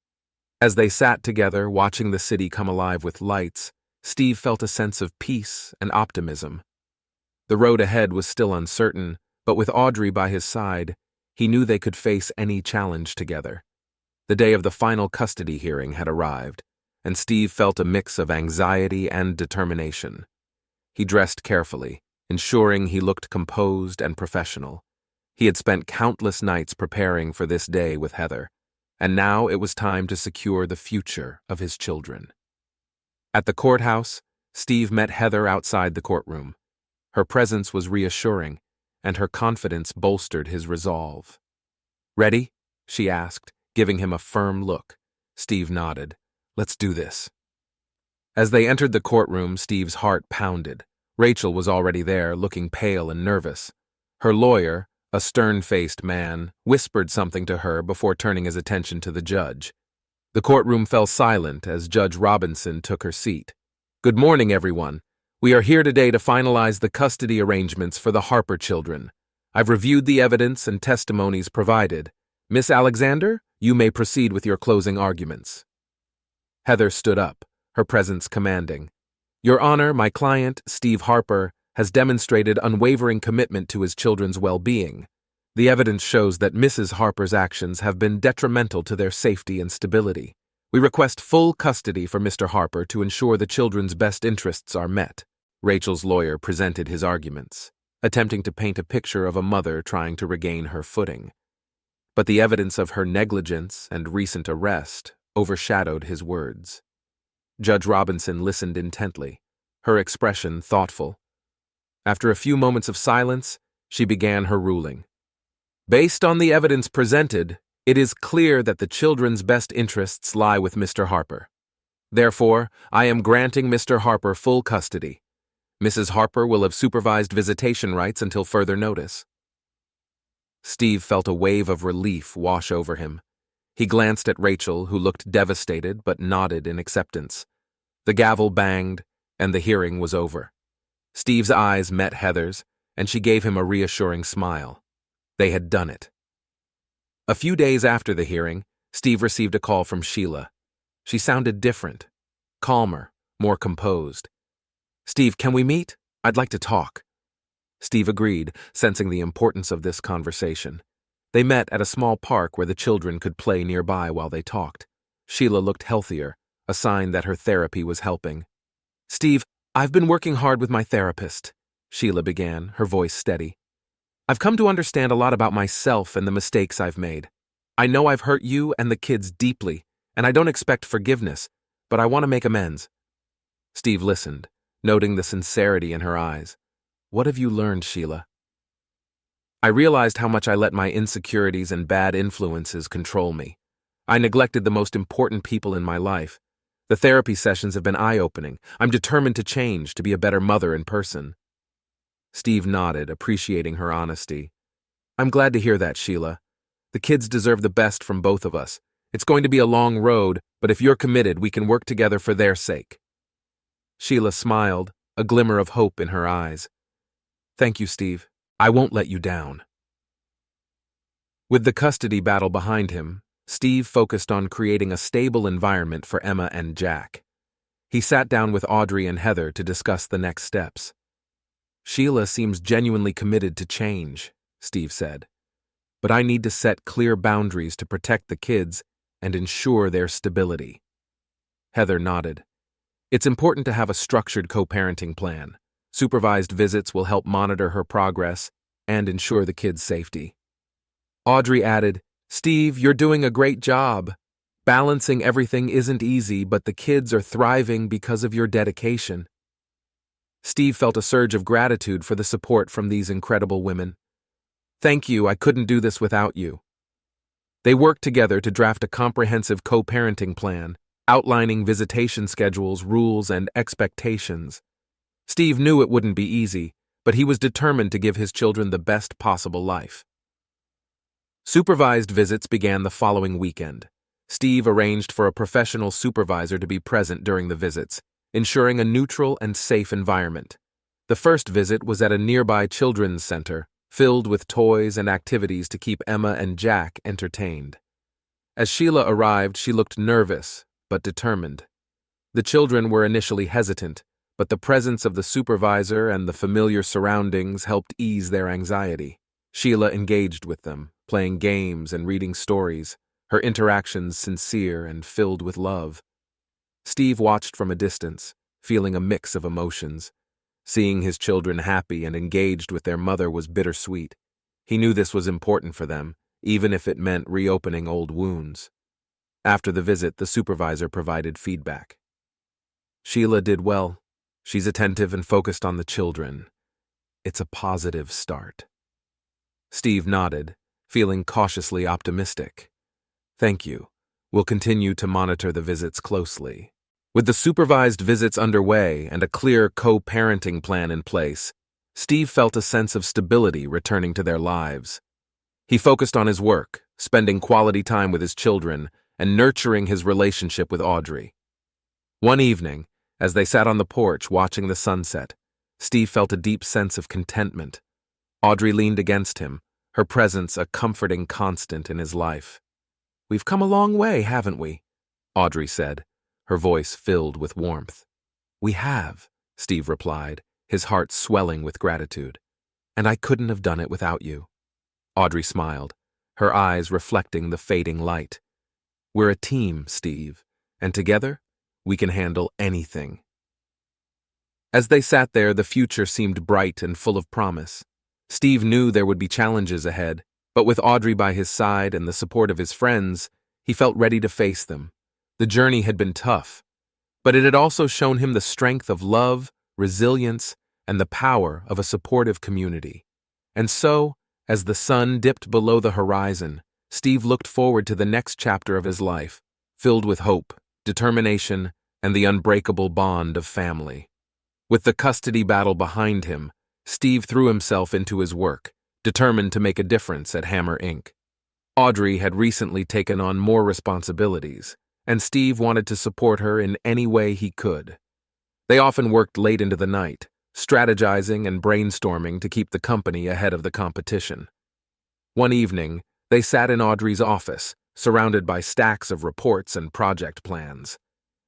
As they sat together, watching the city come alive with lights, Steve felt a sense of peace and optimism. The road ahead was still uncertain, but with Audrey by his side, He knew they could face any challenge together. The day of the final custody hearing had arrived, and Steve felt a mix of anxiety and determination. He dressed carefully, ensuring he looked composed and professional. He had spent countless nights preparing for this day with Heather, and now it was time to secure the future of his children. At the courthouse, Steve met Heather outside the courtroom. Her presence was reassuring, and her confidence bolstered his resolve. "Ready?" she asked, giving him a firm look. Steve nodded. "Let's do this." As they entered the courtroom, Steve's heart pounded. Rachel was already there, looking pale and nervous. Her lawyer, a stern-faced man, whispered something to her before turning his attention to the judge. The courtroom fell silent as Judge Robinson took her seat. "Good morning, everyone. We are here today to finalize the custody arrangements for the Harper children. I've reviewed the evidence and testimonies provided. Miss Alexander, you may proceed with your closing arguments." Heather stood up, her presence commanding. "Your Honor, my client, Steve Harper, has demonstrated unwavering commitment to his children's well-being. The evidence shows that Mrs. Harper's actions have been detrimental to their safety and stability. We request full custody for Mr. Harper to ensure the children's best interests are met." Rachel's lawyer presented his arguments, attempting to paint a picture of a mother trying to regain her footing. But the evidence of her negligence and recent arrest overshadowed his words. Judge Robinson listened intently, her expression thoughtful. After a few moments of silence, she began her ruling. "Based on the evidence presented, it is clear that the children's best interests lie with Mr. Harper. Therefore, I am granting Mr. Harper full custody. Mrs. Harper will have supervised visitation rights until further notice." Steve felt a wave of relief wash over him. He glanced at Rachel, who looked devastated but nodded in acceptance. The gavel banged, and the hearing was over. Steve's eyes met Heather's, and she gave him a reassuring smile. They had done it. A few days after the hearing, Steve received a call from Sheila. She sounded different, calmer, more composed. "Steve, can we meet? I'd like to talk." Steve agreed, sensing the importance of this conversation. They met at a small park where the children could play nearby while they talked. Sheila looked healthier, a sign that her therapy was helping. "Steve, I've been working hard with my therapist," Sheila began, her voice steady. "I've come to understand a lot about myself and the mistakes I've made. I know I've hurt you and the kids deeply, and I don't expect forgiveness, but I want to make amends." Steve listened, noting the sincerity in her eyes. "What have you learned, Sheila?" "I realized how much I let my insecurities and bad influences control me. I neglected the most important people in my life. The therapy sessions have been eye-opening. I'm determined to change, to be a better mother in person." Steve nodded, appreciating her honesty. "I'm glad to hear that, Sheila. The kids deserve the best from both of us. It's going to be a long road, but if you're committed, we can work together for their sake." Sheila smiled, a glimmer of hope in her eyes. "Thank you, Steve. I won't let you down." With the custody battle behind him, Steve focused on creating a stable environment for Emma and Jack. He sat down with Audrey and Heather to discuss the next steps. "Sheila seems genuinely committed to change," Steve said. "But I need to set clear boundaries to protect the kids and ensure their stability." Heather nodded. "It's important to have a structured co-parenting plan. Supervised visits will help monitor her progress and ensure the kids' safety." Audrey added, "Steve, you're doing a great job. Balancing everything isn't easy, but the kids are thriving because of your dedication." Steve felt a surge of gratitude for the support from these incredible women. "Thank you, I couldn't do this without you." They worked together to draft a comprehensive co-parenting plan, outlining visitation schedules, rules, and expectations. Steve knew it wouldn't be easy, but he was determined to give his children the best possible life. Supervised visits began the following weekend. Steve arranged for a professional supervisor to be present during the visits, ensuring a neutral and safe environment. The first visit was at a nearby children's center, filled with toys and activities to keep Emma and Jack entertained. As Sheila arrived, she looked nervous, but determined. The children were initially hesitant, but the presence of the supervisor and the familiar surroundings helped ease their anxiety. Sheila engaged with them, playing games and reading stories, her interactions sincere and filled with love. Steve watched from a distance, feeling a mix of emotions. Seeing his children happy and engaged with their mother was bittersweet. He knew this was important for them, even if it meant reopening old wounds. After the visit, the supervisor provided feedback. Sheila did well. She's attentive and focused on the children. It's a positive start. Steve nodded, feeling cautiously optimistic. Thank you. We'll continue to monitor the visits closely. With the supervised visits underway and a clear co-parenting plan in place, Steve felt a sense of stability returning to their lives. He focused on his work, spending quality time with his children, and nurturing his relationship with Audrey. One evening, as they sat on the porch watching the sunset, Steve felt a deep sense of contentment. Audrey leaned against him, her presence a comforting constant in his life. "We've come a long way, haven't we?" Audrey said, her voice filled with warmth. "We have," Steve replied, his heart swelling with gratitude. "And I couldn't have done it without you." Audrey smiled, her eyes reflecting the fading light. "We're a team, Steve, and together, we can handle anything." As they sat there, the future seemed bright and full of promise. Steve knew there would be challenges ahead, but with Audrey by his side and the support of his friends, he felt ready to face them. The journey had been tough, but it had also shown him the strength of love, resilience, and the power of a supportive community. And so, as the sun dipped below the horizon, Steve looked forward to the next chapter of his life, filled with hope, determination, and the unbreakable bond of family. With the custody battle behind him, Steve threw himself into his work, determined to make a difference at Hammer Inc. Audrey had recently taken on more responsibilities, and Steve wanted to support her in any way he could. They often worked late into the night, strategizing and brainstorming to keep the company ahead of the competition. One evening, they sat in Audrey's office, surrounded by stacks of reports and project plans.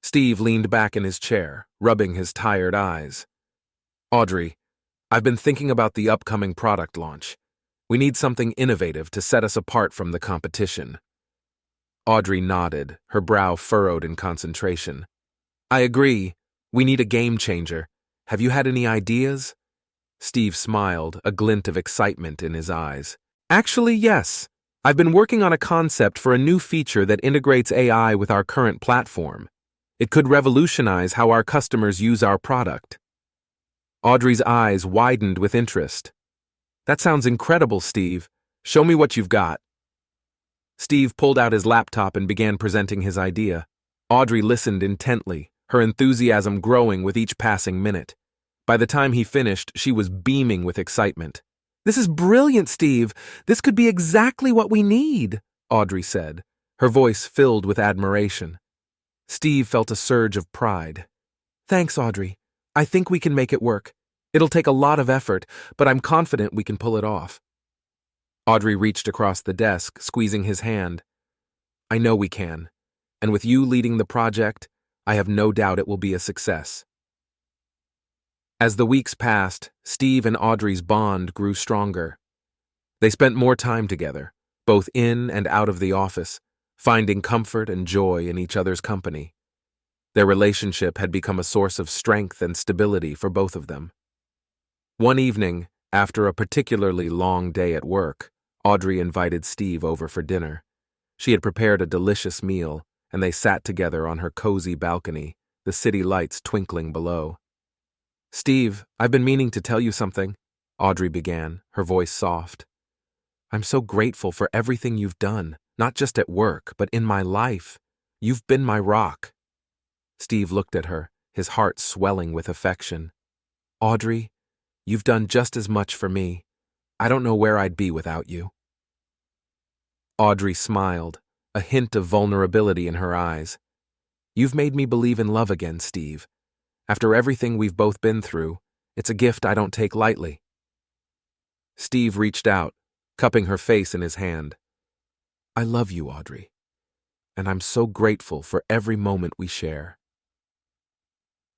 Steve leaned back in his chair, rubbing his tired eyes. "Audrey, I've been thinking about the upcoming product launch. We need something innovative to set us apart from the competition." Audrey nodded, her brow furrowed in concentration. "I agree. We need a game changer. Have you had any ideas?" Steve smiled, a glint of excitement in his eyes. "Actually, yes. I've been working on a concept for a new feature that integrates AI with our current platform. It could revolutionize how our customers use our product." Audrey's eyes widened with interest. "That sounds incredible, Steve. Show me what you've got." Steve pulled out his laptop and began presenting his idea. Audrey listened intently, her enthusiasm growing with each passing minute. By the time he finished, she was beaming with excitement. "This is brilliant, Steve. This could be exactly what we need," Audrey said, her voice filled with admiration. Steve felt a surge of pride. "Thanks, Audrey. I think we can make it work. It'll take a lot of effort, but I'm confident we can pull it off." Audrey reached across the desk, squeezing his hand. "I know we can, and with you leading the project, I have no doubt it will be a success." As the weeks passed, Steve and Audrey's bond grew stronger. They spent more time together, both in and out of the office, finding comfort and joy in each other's company. Their relationship had become a source of strength and stability for both of them. One evening, after a particularly long day at work, Audrey invited Steve over for dinner. She had prepared a delicious meal, and they sat together on her cozy balcony, the city lights twinkling below. "Steve, I've been meaning to tell you something," Audrey began, her voice soft. "I'm so grateful for everything you've done, not just at work, but in my life. You've been my rock." Steve looked at her, his heart swelling with affection. "Audrey, you've done just as much for me. I don't know where I'd be without you." Audrey smiled, a hint of vulnerability in her eyes. "You've made me believe in love again, Steve. After everything we've both been through, it's a gift I don't take lightly." Steve reached out, cupping her face in his hand. "I love you, Audrey, and I'm so grateful for every moment we share."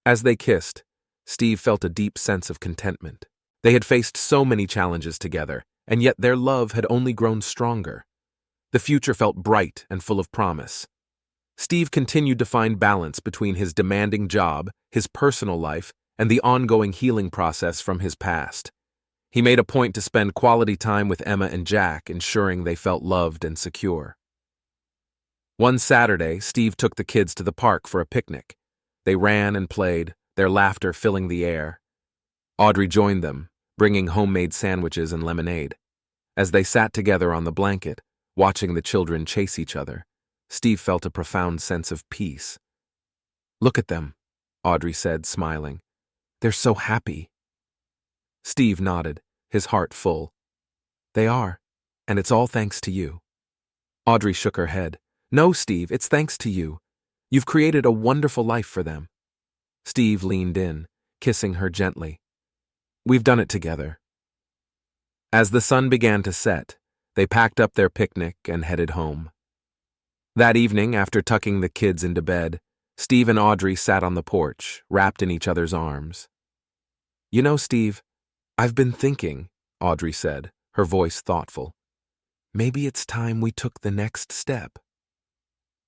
As they kissed, Steve felt a deep sense of contentment. They had faced so many challenges together, and yet their love had only grown stronger. The future felt bright and full of promise. Steve continued to find balance between his demanding job, his personal life, and the ongoing healing process from his past. He made a point to spend quality time with Emma and Jack, ensuring they felt loved and secure. One Saturday, Steve took the kids to the park for a picnic. They ran and played, their laughter filling the air. Audrey joined them, bringing homemade sandwiches and lemonade. As they sat together on the blanket, watching the children chase each other, Steve felt a profound sense of peace. "Look at them," Audrey said, smiling. "They're so happy." Steve nodded, his heart full. "They are, and it's all thanks to you." Audrey shook her head. "No, Steve, it's thanks to you. You've created a wonderful life for them." Steve leaned in, kissing her gently. "We've done it together." As the sun began to set, they packed up their picnic and headed home. That evening, after tucking the kids into bed, Steve and Audrey sat on the porch, wrapped in each other's arms. "You know, Steve, I've been thinking," Audrey said, her voice thoughtful. "Maybe it's time we took the next step."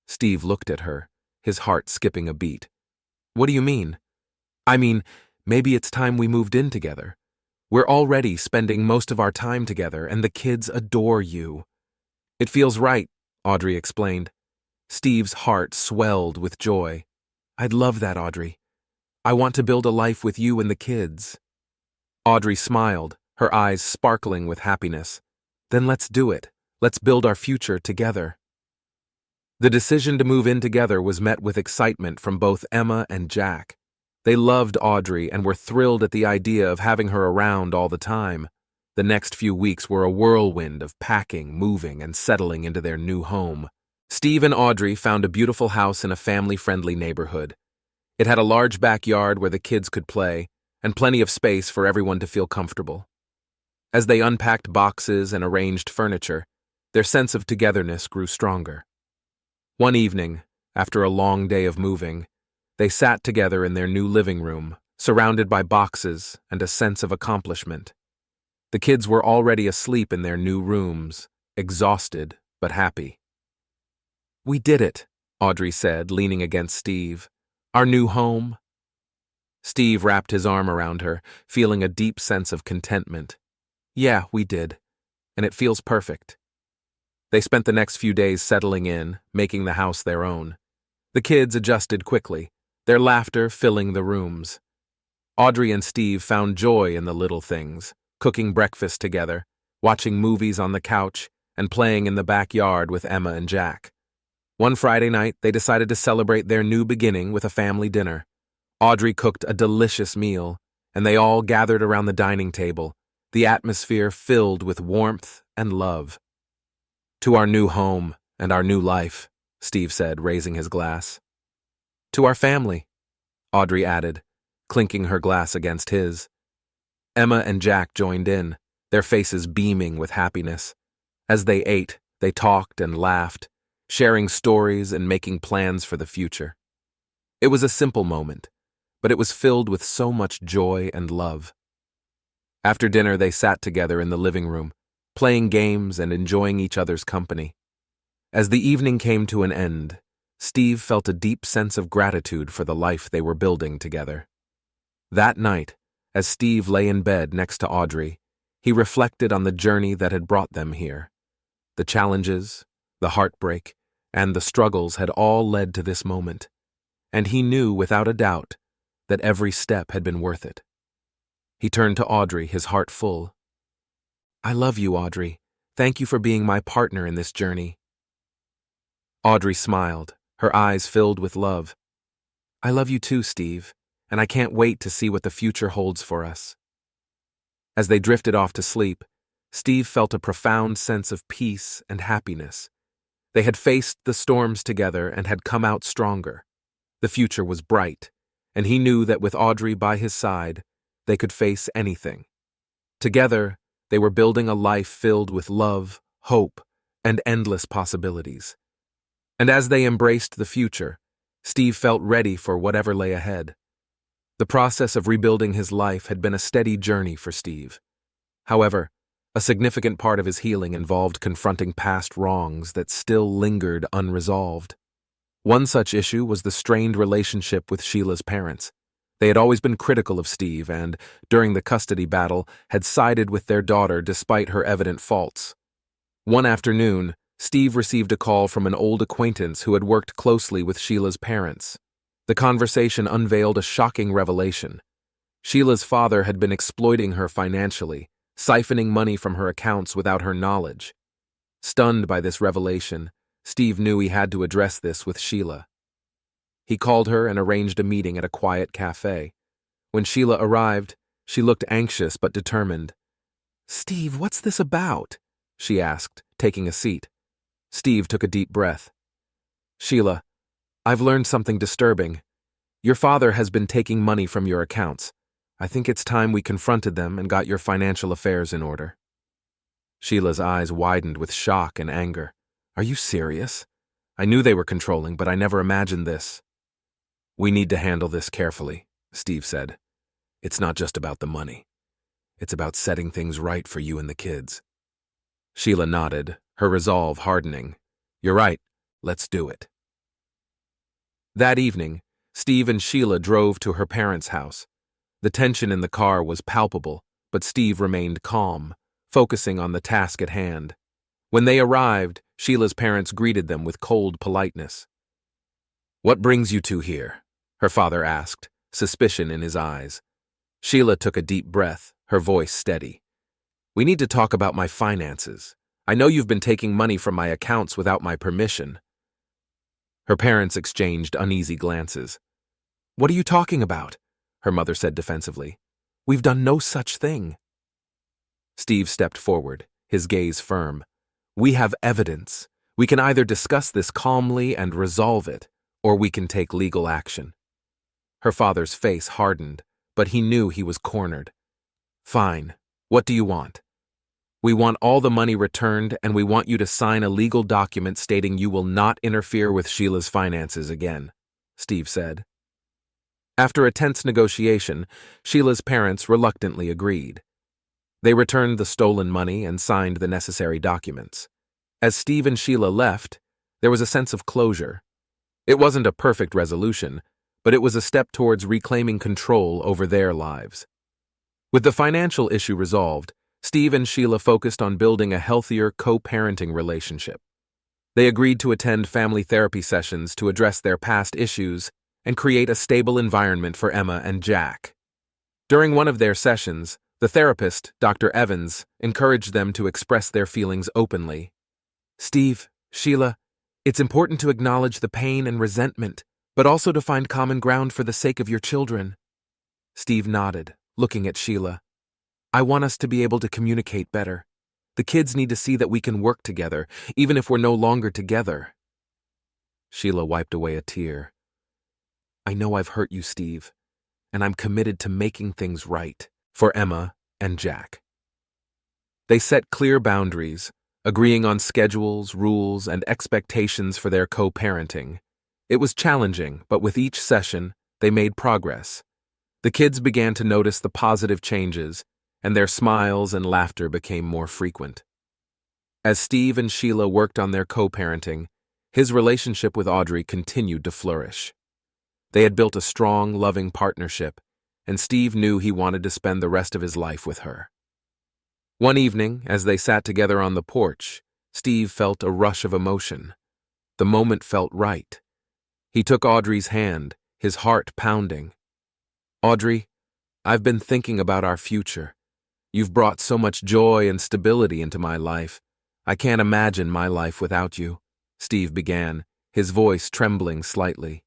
Steve looked at her, his heart skipping a beat. "What do you mean?" "I mean, maybe it's time we moved in together. We're already spending most of our time together, and the kids adore you." "It feels right," Audrey explained. Steve's heart swelled with joy. "I'd love that, Audrey. I want to build a life with you and the kids." Audrey smiled, her eyes sparkling with happiness. "Then let's do it. Let's build our future together." The decision to move in together was met with excitement from both Emma and Jack. They loved Audrey and were thrilled at the idea of having her around all the time. The next few weeks were a whirlwind of packing, moving, and settling into their new home. Steve and Audrey found a beautiful house in a family-friendly neighborhood. It had a large backyard where the kids could play, and plenty of space for everyone to feel comfortable. As they unpacked boxes and arranged furniture, their sense of togetherness grew stronger. One evening, after a long day of moving, they sat together in their new living room, surrounded by boxes and a sense of accomplishment. The kids were already asleep in their new rooms, exhausted but happy. "We did it," Audrey said, leaning against Steve. "Our new home." Steve wrapped his arm around her, feeling a deep sense of contentment. "Yeah, we did, and it feels perfect." They spent the next few days settling in, making the house their own. The kids adjusted quickly, their laughter filling the rooms. Audrey and Steve found joy in the little things, cooking breakfast together, watching movies on the couch, and playing in the backyard with Emma and Jack. One Friday night, they decided to celebrate their new beginning with a family dinner. Audrey cooked a delicious meal, and they all gathered around the dining table, the atmosphere filled with warmth and love. "To our new home and our new life," Steve said, raising his glass. "To our family," Audrey added, clinking her glass against his. Emma and Jack joined in, their faces beaming with happiness. As they ate, they talked and laughed, sharing stories and making plans for the future. It was a simple moment, but it was filled with so much joy and love. After dinner, they sat together in the living room, playing games and enjoying each other's company. As the evening came to an end, Steve felt a deep sense of gratitude for the life they were building together. That night, as Steve lay in bed next to Audrey, he reflected on the journey that had brought them here. The challenges, the heartbreak, and the struggles had all led to this moment, and he knew without a doubt that every step had been worth it. He turned to Audrey, his heart full. "I love you, Audrey. Thank you for being my partner in this journey." Audrey smiled, her eyes filled with love. "I love you too, Steve, and I can't wait to see what the future holds for us." As they drifted off to sleep, Steve felt a profound sense of peace and happiness. They had faced the storms together and had come out stronger. The future was bright, and he knew that with Audrey by his side, they could face anything. Together, they were building a life filled with love, hope, and endless possibilities. And as they embraced the future, Steve felt ready for whatever lay ahead. The process of rebuilding his life had been a steady journey for Steve. However, A significant part of his healing involved confronting past wrongs that still lingered unresolved. One such issue was the strained relationship with Sheila's parents. They had always been critical of Steve and, during the custody battle, had sided with their daughter despite her evident faults. One afternoon, Steve received a call from an old acquaintance who had worked closely with Sheila's parents. The conversation unveiled a shocking revelation. Sheila's father had been exploiting her financially, siphoning money from her accounts without her knowledge. Stunned by this revelation, Steve knew he had to address this with Sheila. He called her and arranged a meeting at a quiet cafe. When Sheila arrived, she looked anxious but determined. "Steve, what's this about?" she asked, taking a seat. Steve took a deep breath. "Sheila, I've learned something disturbing. Your father has been taking money from your accounts. I think it's time we confronted them and got your financial affairs in order." Sheila's eyes widened with shock and anger. "Are you serious? I knew they were controlling, but I never imagined this." "We need to handle this carefully," Steve said. "It's not just about the money. It's about setting things right for you and the kids." Sheila nodded, her resolve hardening. "You're right. Let's do it." That evening, Steve and Sheila drove to her parents' house. The tension in the car was palpable, but Steve remained calm, focusing on the task at hand. When they arrived, Sheila's parents greeted them with cold politeness. "What brings you two here?" her father asked, suspicion in his eyes. Sheila took a deep breath, her voice steady. "We need to talk about my finances. I know you've been taking money from my accounts without my permission." Her parents exchanged uneasy glances. "What are you talking about?" her mother said defensively. "We've done no such thing." Steve stepped forward, his gaze firm. "We have evidence. We can either discuss this calmly and resolve it, or we can take legal action." Her father's face hardened, but he knew he was cornered. "Fine. What do you want?" "We want all the money returned, and we want you to sign a legal document stating you will not interfere with Sheila's finances again," Steve said. After a tense negotiation, Sheila's parents reluctantly agreed. They returned the stolen money and signed the necessary documents. As Steve and Sheila left, there was a sense of closure. It wasn't a perfect resolution, but it was a step towards reclaiming control over their lives. With the financial issue resolved, Steve and Sheila focused on building a healthier co-parenting relationship. They agreed to attend family therapy sessions to address their past issues and create a stable environment for Emma and Jack. During one of their sessions, the therapist, Dr. Evans, encouraged them to express their feelings openly. "Steve, Sheila, it's important to acknowledge the pain and resentment, but also to find common ground for the sake of your children." Steve nodded, looking at Sheila. "I want us to be able to communicate better. The kids need to see that we can work together, even if we're no longer together." Sheila wiped away a tear. "I know I've hurt you, Steve, and I'm committed to making things right for Emma and Jack." They set clear boundaries, agreeing on schedules, rules, and expectations for their co-parenting. It was challenging, but with each session, they made progress. The kids began to notice the positive changes, and their smiles and laughter became more frequent. As Steve and Sheila worked on their co-parenting, his relationship with Audrey continued to flourish. They had built a strong, loving partnership, and Steve knew he wanted to spend the rest of his life with her. One evening, as they sat together on the porch, Steve felt a rush of emotion. The moment felt right. He took Audrey's hand, his heart pounding. "Audrey, I've been thinking about our future. You've brought so much joy and stability into my life. I can't imagine my life without you," Steve began, his voice trembling slightly.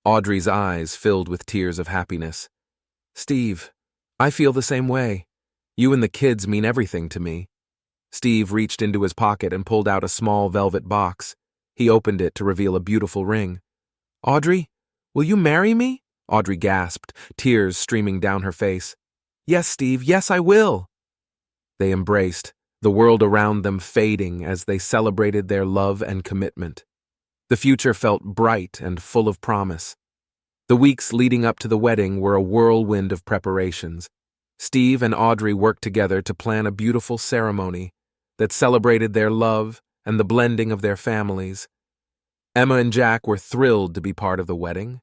Audrey's eyes filled with tears of happiness. "Steve, I feel the same way. You and the kids mean everything to me." Steve reached into his pocket and pulled out a small velvet box. He opened it to reveal a beautiful ring. "Audrey, will you marry me?" Audrey gasped, tears streaming down her face. "Yes, Steve, yes, I will." They embraced, the world around them fading as they celebrated their love and commitment. The future felt bright and full of promise. The weeks leading up to the wedding were a whirlwind of preparations. Steve and Audrey worked together to plan a beautiful ceremony that celebrated their love and the blending of their families. Emma and Jack were thrilled to be part of the wedding.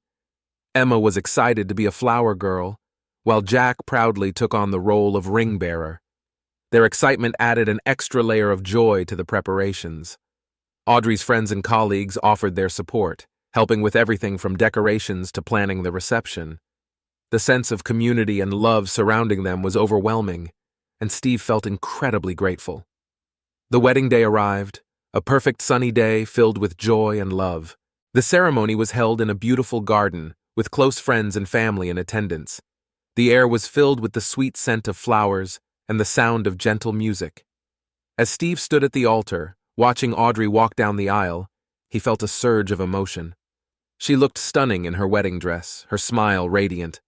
Emma was excited to be a flower girl, while Jack proudly took on the role of ring bearer. Their excitement added an extra layer of joy to the preparations. Audrey's friends and colleagues offered their support, helping with everything from decorations to planning the reception. The sense of community and love surrounding them was overwhelming, and Steve felt incredibly grateful. The wedding day arrived, a perfect sunny day filled with joy and love. The ceremony was held in a beautiful garden, with close friends and family in attendance. The air was filled with the sweet scent of flowers and the sound of gentle music. As Steve stood at the altar, watching Audrey walk down the aisle, he felt a surge of emotion. She looked stunning in her wedding dress, her smile radiant.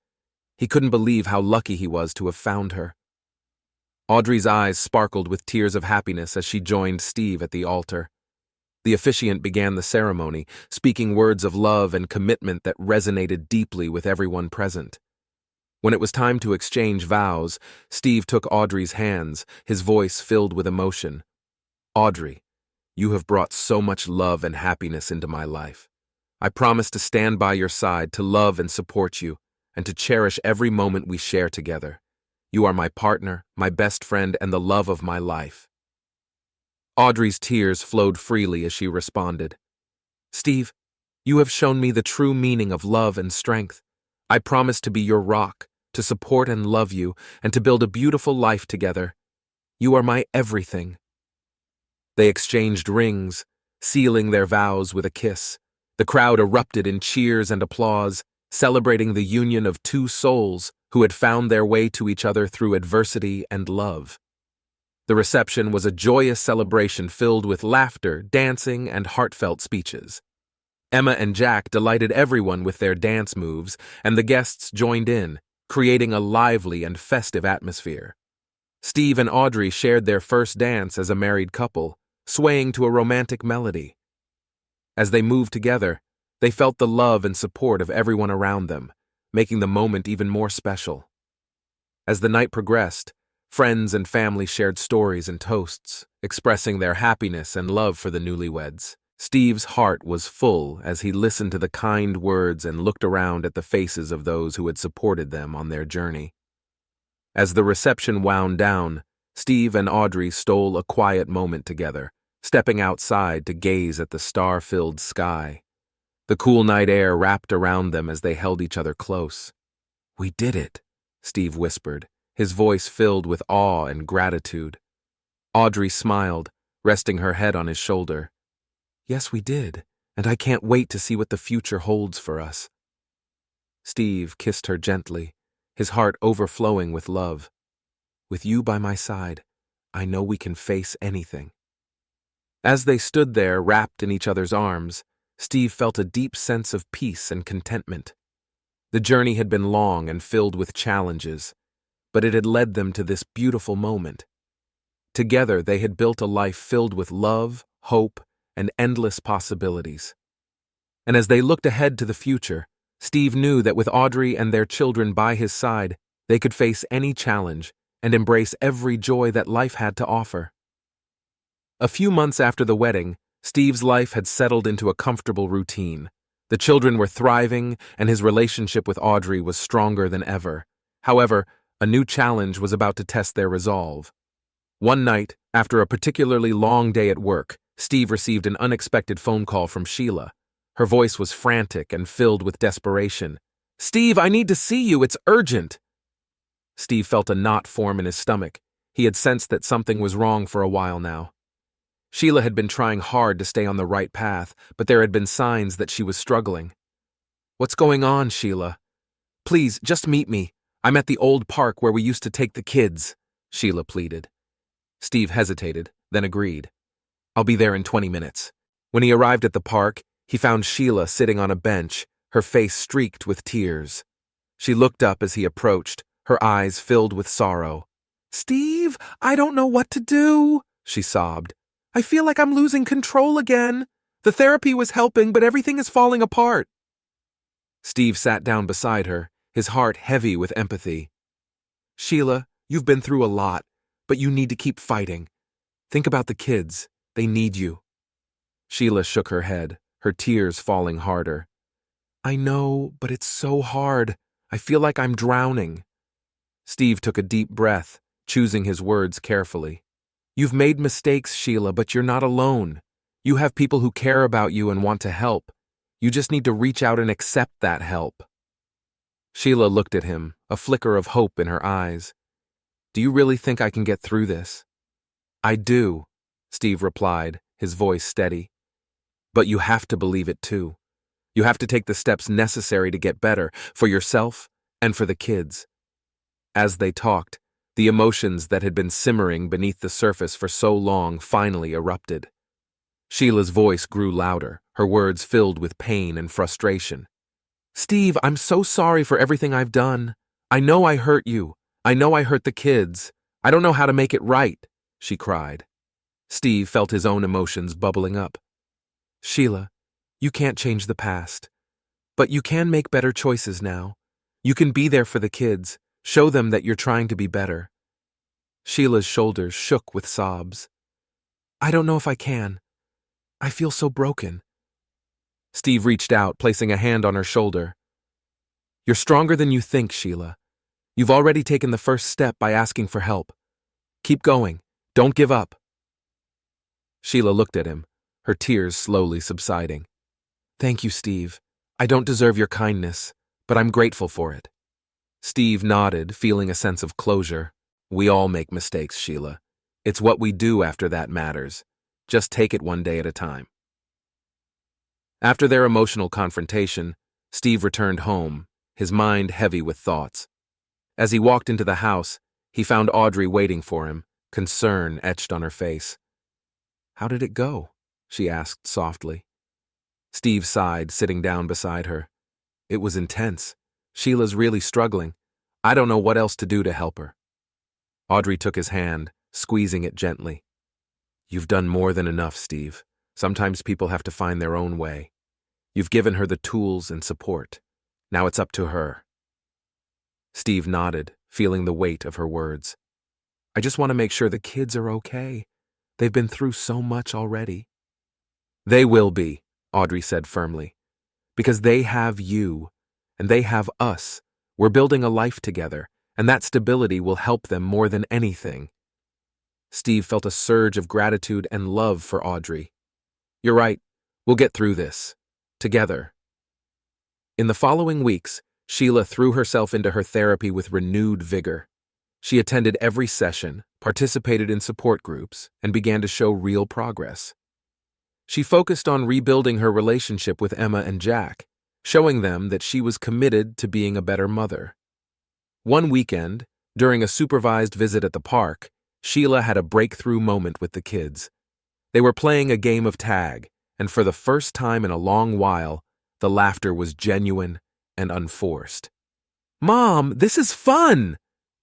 He couldn't believe how lucky he was to have found her. Audrey's eyes sparkled with tears of happiness as she joined Steve at the altar. The officiant began the ceremony, speaking words of love and commitment that resonated deeply with everyone present. When it was time to exchange vows, Steve took Audrey's hands, his voice filled with emotion. "Audrey, you have brought so much love and happiness into my life. I promise to stand by your side, to love and support you, and to cherish every moment we share together. You are my partner, my best friend, and the love of my life." Audrey's tears flowed freely as she responded. "Steve, you have shown me the true meaning of love and strength. I promise to be your rock, to support and love you, and to build a beautiful life together. You are my everything." They exchanged rings, sealing their vows with a kiss. The crowd erupted in cheers and applause, celebrating the union of two souls who had found their way to each other through adversity and love. The reception was a joyous celebration filled with laughter, dancing, and heartfelt speeches. Emma and Jack delighted everyone with their dance moves, and the guests joined in, creating a lively and festive atmosphere. Steve and Audrey shared their first dance as a married couple, swaying to a romantic melody. As they moved together, they felt the love and support of everyone around them, making the moment even more special. As the night progressed, friends and family shared stories and toasts, expressing their happiness and love for the newlyweds. Steve's heart was full as he listened to the kind words and looked around at the faces of those who had supported them on their journey. As the reception wound down, Steve and Audrey stole a quiet moment together, stepping outside to gaze at the star-filled sky. The cool night air wrapped around them as they held each other close. "We did it," Steve whispered, his voice filled with awe and gratitude. Audrey smiled, resting her head on his shoulder. "Yes, we did, and I can't wait to see what the future holds for us." Steve kissed her gently, his heart overflowing with love. "With you by my side, I know we can face anything." As they stood there, wrapped in each other's arms, Steve felt a deep sense of peace and contentment. The journey had been long and filled with challenges, but it had led them to this beautiful moment. Together, they had built a life filled with love, hope, and endless possibilities. And as they looked ahead to the future, Steve knew that with Audrey and their children by his side, they could face any challenge and embrace every joy that life had to offer. A few months after the wedding, Steve's life had settled into a comfortable routine. The children were thriving, and his relationship with Audrey was stronger than ever. However, a new challenge was about to test their resolve. One night, after a particularly long day at work, Steve received an unexpected phone call from Sheila. Her voice was frantic and filled with desperation. "Steve, I need to see you. It's urgent." Steve felt a knot form in his stomach. He had sensed that something was wrong for a while now. Sheila had been trying hard to stay on the right path, but there had been signs that she was struggling. "What's going on, Sheila? Please, just meet me. I'm at the old park where we used to take the kids," Sheila pleaded. Steve hesitated, then agreed. "I'll be there in 20 minutes. When he arrived at the park, he found Sheila sitting on a bench, her face streaked with tears. She looked up as he approached, her eyes filled with sorrow. "Steve, I don't know what to do," she sobbed. "I feel like I'm losing control again. The therapy was helping, but everything is falling apart." Steve sat down beside her, his heart heavy with empathy. Sheila, you've been through a lot, but you need to keep fighting. Think about the kids. They need you. Sheila shook her head, her tears falling harder. I know, but it's so hard. I feel like I'm drowning. Steve took a deep breath, choosing his words carefully. You've made mistakes, Sheila, but you're not alone. You have people who care about you and want to help. You just need to reach out and accept that help. Sheila looked at him, a flicker of hope in her eyes. Do you really think I can get through this? I do, Steve replied, his voice steady. But you have to believe it too. You have to take the steps necessary to get better, for yourself and for the kids. As they talked, the emotions that had been simmering beneath the surface for so long finally erupted. Sheila's voice grew louder, her words filled with pain and frustration. Steve, I'm so sorry for everything I've done. I know I hurt you. I know I hurt the kids. I don't know how to make it right, she cried. Steve felt his own emotions bubbling up. Sheila, you can't change the past. But you can make better choices now. You can be there for the kids, show them that you're trying to be better. Sheila's shoulders shook with sobs. I don't know if I can. I feel so broken. Steve reached out, placing a hand on her shoulder. You're stronger than you think, Sheila. You've already taken the first step by asking for help. Keep going. Don't give up. Sheila looked at him, her tears slowly subsiding. Thank you, Steve. I don't deserve your kindness, but I'm grateful for it. Steve nodded, feeling a sense of closure. We all make mistakes, Sheila. It's what we do after that matters. Just take it one day at a time. After their emotional confrontation, Steve returned home, his mind heavy with thoughts. As he walked into the house, he found Audrey waiting for him, concern etched on her face. How did it go? She asked softly. Steve sighed, sitting down beside her. It was intense. Sheila's really struggling. I don't know what else to do to help her. Audrey took his hand, squeezing it gently. You've done more than enough, Steve. Sometimes people have to find their own way. You've given her the tools and support. Now it's up to her. Steve nodded, feeling the weight of her words. I just want to make sure the kids are okay. They've been through so much already. They will be, Audrey said firmly. Because they have you, and they have us. We're building a life together, and that stability will help them more than anything. Steve felt a surge of gratitude and love for Audrey. You're right. We'll get through this. Together. In the following weeks, Sheila threw herself into her therapy with renewed vigor. She attended every session, participated in support groups, and began to show real progress. She focused on rebuilding her relationship with Emma and Jack, showing them that she was committed to being a better mother. One weekend, during a supervised visit at the park, Sheila had a breakthrough moment with the kids. They were playing a game of tag, and for the first time in a long while, the laughter was genuine and unforced. Mom, this is fun!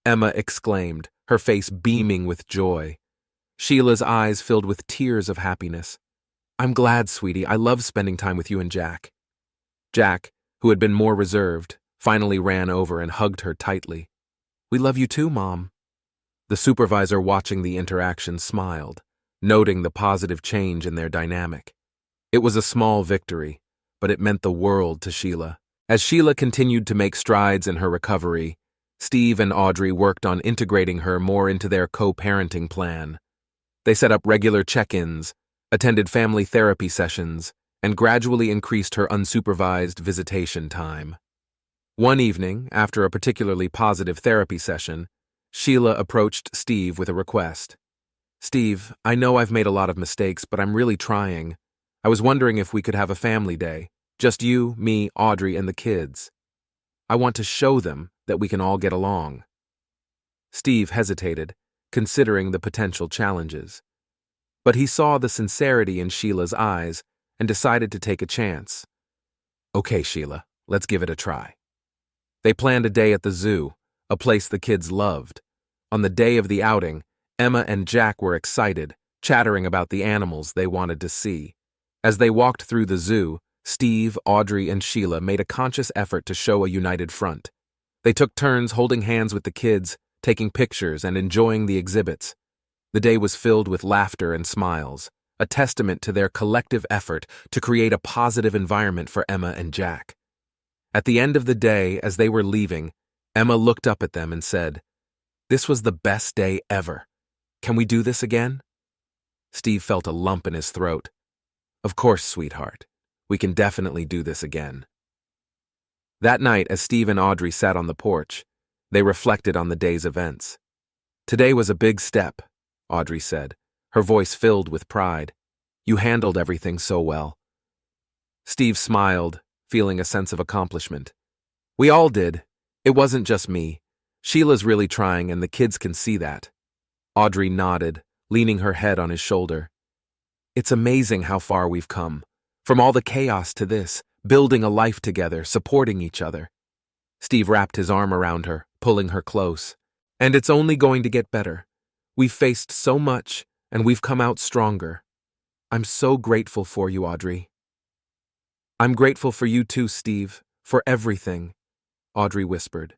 Emma exclaimed, her face beaming with joy. Sheila's eyes filled with tears of happiness. I'm glad, sweetie. I love spending time with you and Jack. Jack, who had been more reserved, finally ran over and hugged her tightly. We love you too, Mom. The supervisor watching the interaction smiled, noting the positive change in their dynamic. It was a small victory, but it meant the world to Sheila. As Sheila continued to make strides in her recovery, Steve and Audrey worked on integrating her more into their co-parenting plan. They set up regular check-ins, attended family therapy sessions, and gradually increased her unsupervised visitation time. One evening, after a particularly positive therapy session, Sheila approached Steve with a request. Steve, I know I've made a lot of mistakes, but I'm really trying. I was wondering if we could have a family day. Just you, me, Audrey, and the kids. I want to show them that we can all get along. Steve hesitated, considering the potential challenges. But he saw the sincerity in Sheila's eyes and decided to take a chance. Okay, Sheila, let's give it a try. They planned a day at the zoo, a place the kids loved. On the day of the outing, Emma and Jack were excited, chattering about the animals they wanted to see. As they walked through the zoo, Steve, Audrey, and Sheila made a conscious effort to show a united front. They took turns holding hands with the kids, taking pictures and enjoying the exhibits. The day was filled with laughter and smiles, a testament to their collective effort to create a positive environment for Emma and Jack. At the end of the day, as they were leaving, Emma looked up at them and said, "This was the best day ever. Can we do this again?" Steve felt a lump in his throat. "Of course, sweetheart. We can definitely do this again." That night, as Steve and Audrey sat on the porch, they reflected on the day's events. "Today was a big step," Audrey said, her voice filled with pride. "You handled everything so well." Steve smiled, feeling a sense of accomplishment. "We all did. It wasn't just me. Sheila's really trying, and the kids can see that." Audrey nodded, leaning her head on his shoulder. "It's amazing how far we've come. From all the chaos to this, building a life together, supporting each other." Steve wrapped his arm around her, pulling her close. "And it's only going to get better. We've faced so much, and we've come out stronger. I'm so grateful for you, Audrey." "I'm grateful for you too, Steve, for everything," Audrey whispered.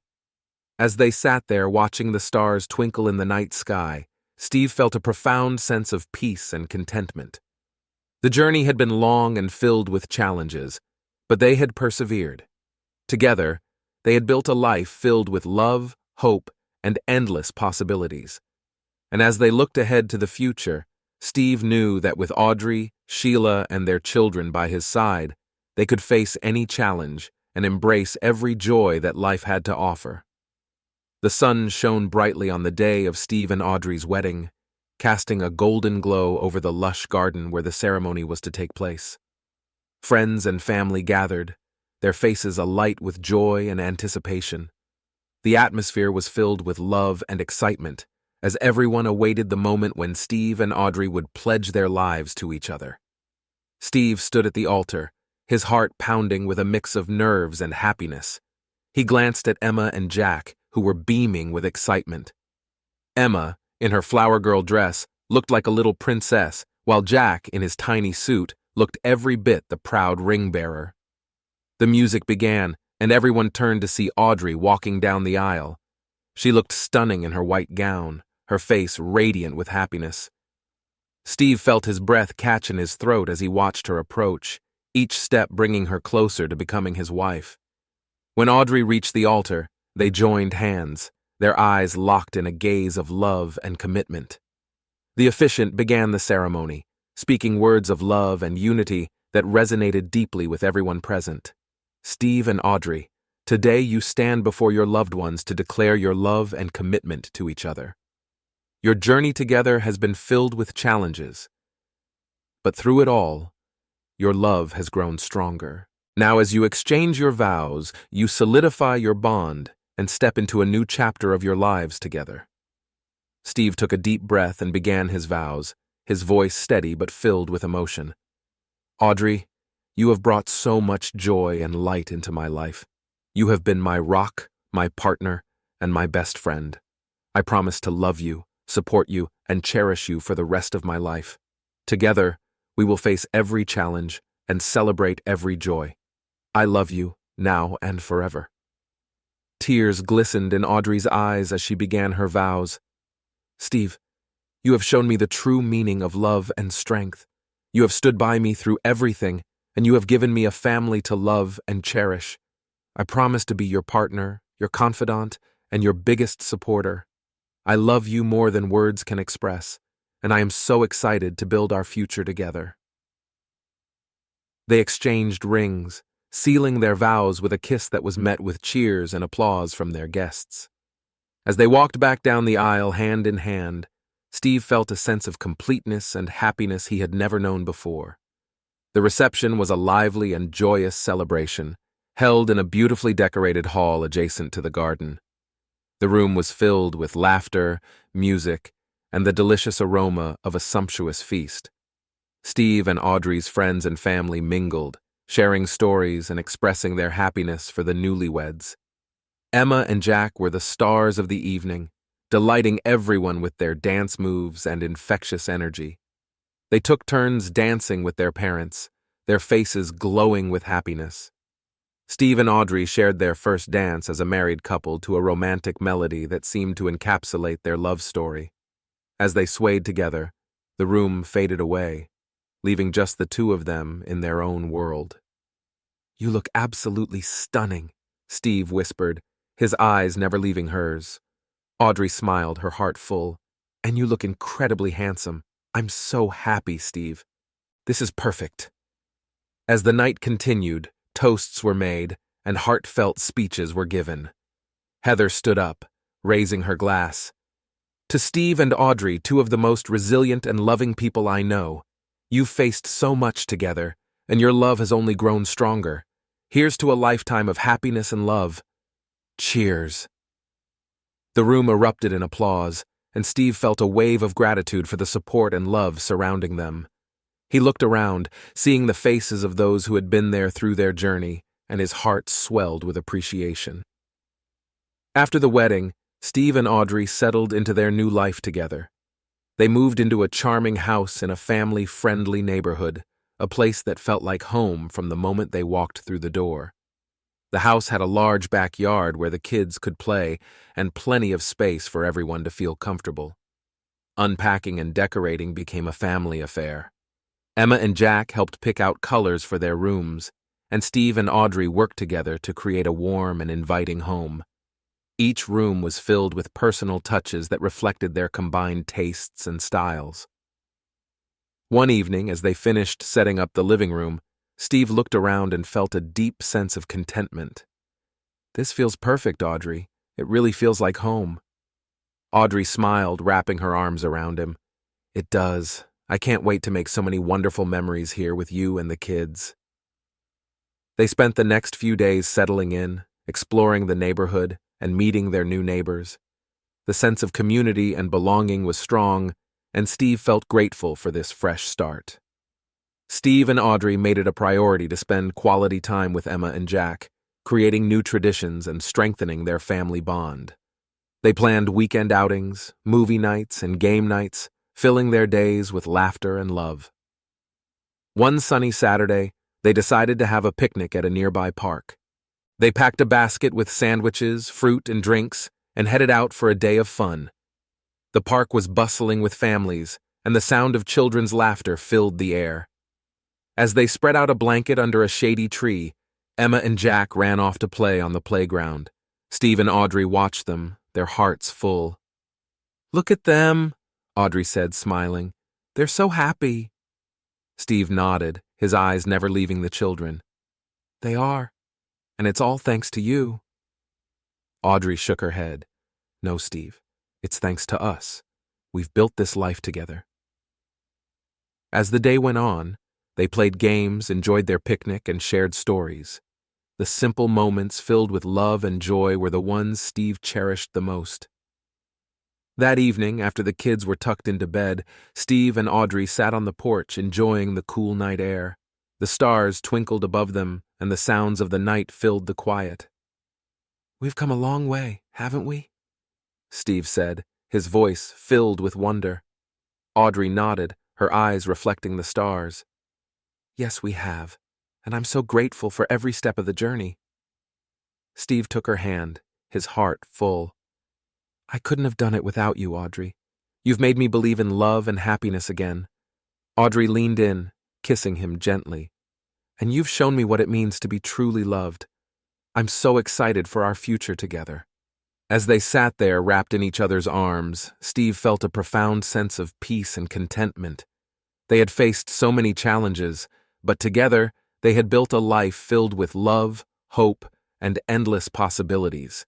As they sat there watching the stars twinkle in the night sky, Steve felt a profound sense of peace and contentment. The journey had been long and filled with challenges, but they had persevered. Together, they had built a life filled with love, hope, and endless possibilities. And as they looked ahead to the future, Steve knew that with Audrey, Sheila, and their children by his side, they could face any challenge and embrace every joy that life had to offer. The sun shone brightly on the day of Steve and Audrey's wedding, casting a golden glow over the lush garden where the ceremony was to take place. Friends and family gathered, their faces alight with joy and anticipation. The atmosphere was filled with love and excitement, as everyone awaited the moment when Steve and Audrey would pledge their lives to each other. Steve stood at the altar, his heart pounding with a mix of nerves and happiness. He glanced at Emma and Jack, who were beaming with excitement. Emma, in her flower girl dress, looked like a little princess, while Jack, in his tiny suit, looked every bit the proud ring-bearer. The music began, and everyone turned to see Audrey walking down the aisle. She looked stunning in her white gown, her face radiant with happiness. Steve felt his breath catch in his throat as he watched her approach, each step bringing her closer to becoming his wife. When Audrey reached the altar, they joined hands, their eyes locked in a gaze of love and commitment. The officiant began the ceremony, speaking words of love and unity that resonated deeply with everyone present. "Steve and Audrey, today you stand before your loved ones to declare your love and commitment to each other. Your journey together has been filled with challenges, but through it all, your love has grown stronger. Now, as you exchange your vows, you solidify your bond and step into a new chapter of your lives together." Steve took a deep breath and began his vows, his voice steady but filled with emotion. "Audrey, you have brought so much joy and light into my life. You have been my rock, my partner, and my best friend. I promise to love you, support you, and cherish you for the rest of my life. Together, we will face every challenge and celebrate every joy. I love you, now and forever." Tears glistened in Audrey's eyes as she began her vows. "Steve, you have shown me the true meaning of love and strength. You have stood by me through everything, and you have given me a family to love and cherish. I promise to be your partner, your confidant, and your biggest supporter. I love you more than words can express, and I am so excited to build our future together." They exchanged rings, sealing their vows with a kiss that was met with cheers and applause from their guests. As they walked back down the aisle hand in hand, Steve felt a sense of completeness and happiness he had never known before. The reception was a lively and joyous celebration, held in a beautifully decorated hall adjacent to the garden. The room was filled with laughter, music, and the delicious aroma of a sumptuous feast. Steve and Audrey's friends and family mingled, sharing stories and expressing their happiness for the newlyweds. Emma and Jack were the stars of the evening, delighting everyone with their dance moves and infectious energy. They took turns dancing with their parents, their faces glowing with happiness. Steve and Audrey shared their first dance as a married couple to a romantic melody that seemed to encapsulate their love story. As they swayed together, the room faded away, leaving just the two of them in their own world. "You look absolutely stunning," Steve whispered, his eyes never leaving hers. Audrey smiled, her heart full. "And you look incredibly handsome. I'm so happy, Steve. This is perfect." As the night continued, toasts were made and heartfelt speeches were given. Heather stood up, raising her glass. "To Steve and Audrey, two of the most resilient and loving people I know. You've faced so much together, and your love has only grown stronger. Here's to a lifetime of happiness and love. Cheers." The room erupted in applause, and Steve felt a wave of gratitude for the support and love surrounding them. He looked around, seeing the faces of those who had been there through their journey, and his heart swelled with appreciation. After the wedding, Steve and Audrey settled into their new life together. They moved into a charming house in a family-friendly neighborhood, a place that felt like home from the moment they walked through the door. The house had a large backyard where the kids could play and plenty of space for everyone to feel comfortable. Unpacking and decorating became a family affair. Emma and Jack helped pick out colors for their rooms, and Steve and Audrey worked together to create a warm and inviting home. Each room was filled with personal touches that reflected their combined tastes and styles. One evening, as they finished setting up the living room, Steve looked around and felt a deep sense of contentment. "This feels perfect, Audrey. It really feels like home." Audrey smiled, wrapping her arms around him. "It does. I can't wait to make so many wonderful memories here with you and the kids." They spent the next few days settling in, exploring the neighborhood, and meeting their new neighbors. The sense of community and belonging was strong, and Steve felt grateful for this fresh start. Steve and Audrey made it a priority to spend quality time with Emma and Jack, creating new traditions and strengthening their family bond. They planned weekend outings, movie nights, and game nights, filling their days with laughter and love. One sunny Saturday, they decided to have a picnic at a nearby park. They packed a basket with sandwiches, fruit, and drinks, and headed out for a day of fun. The park was bustling with families, and the sound of children's laughter filled the air. As they spread out a blanket under a shady tree, Emma and Jack ran off to play on the playground. Steve and Audrey watched them, their hearts full. "Look at them," Audrey said, smiling. "They're so happy." Steve nodded, his eyes never leaving the children. "They are, and it's all thanks to you." Audrey shook her head. "No, Steve, it's thanks to us. We've built this life together." As the day went on, they played games, enjoyed their picnic, and shared stories. The simple moments filled with love and joy were the ones Steve cherished the most. That evening, after the kids were tucked into bed, Steve and Audrey sat on the porch enjoying the cool night air. The stars twinkled above them, and the sounds of the night filled the quiet. "We've come a long way, haven't we?" Steve said, his voice filled with wonder. Audrey nodded, her eyes reflecting the stars. "Yes, we have, and I'm so grateful for every step of the journey." Steve took her hand, his heart full. "I couldn't have done it without you, Audrey. You've made me believe in love and happiness again." Audrey leaned in, kissing him gently. "And you've shown me what it means to be truly loved. I'm so excited for our future together." As they sat there wrapped in each other's arms, Steve felt a profound sense of peace and contentment. They had faced so many challenges, but together they had built a life filled with love, hope, and endless possibilities.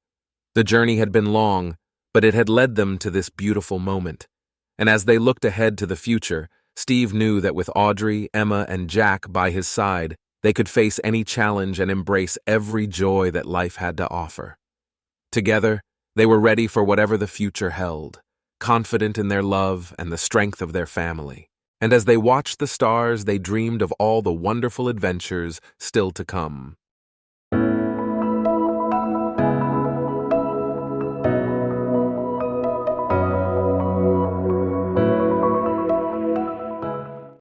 The journey had been long, but it had led them to this beautiful moment. And as they looked ahead to the future, Steve knew that with Audrey, Emma, and Jack by his side, they could face any challenge and embrace every joy that life had to offer. Together, they were ready for whatever the future held, confident in their love and the strength of their family. And as they watched the stars, they dreamed of all the wonderful adventures still to come.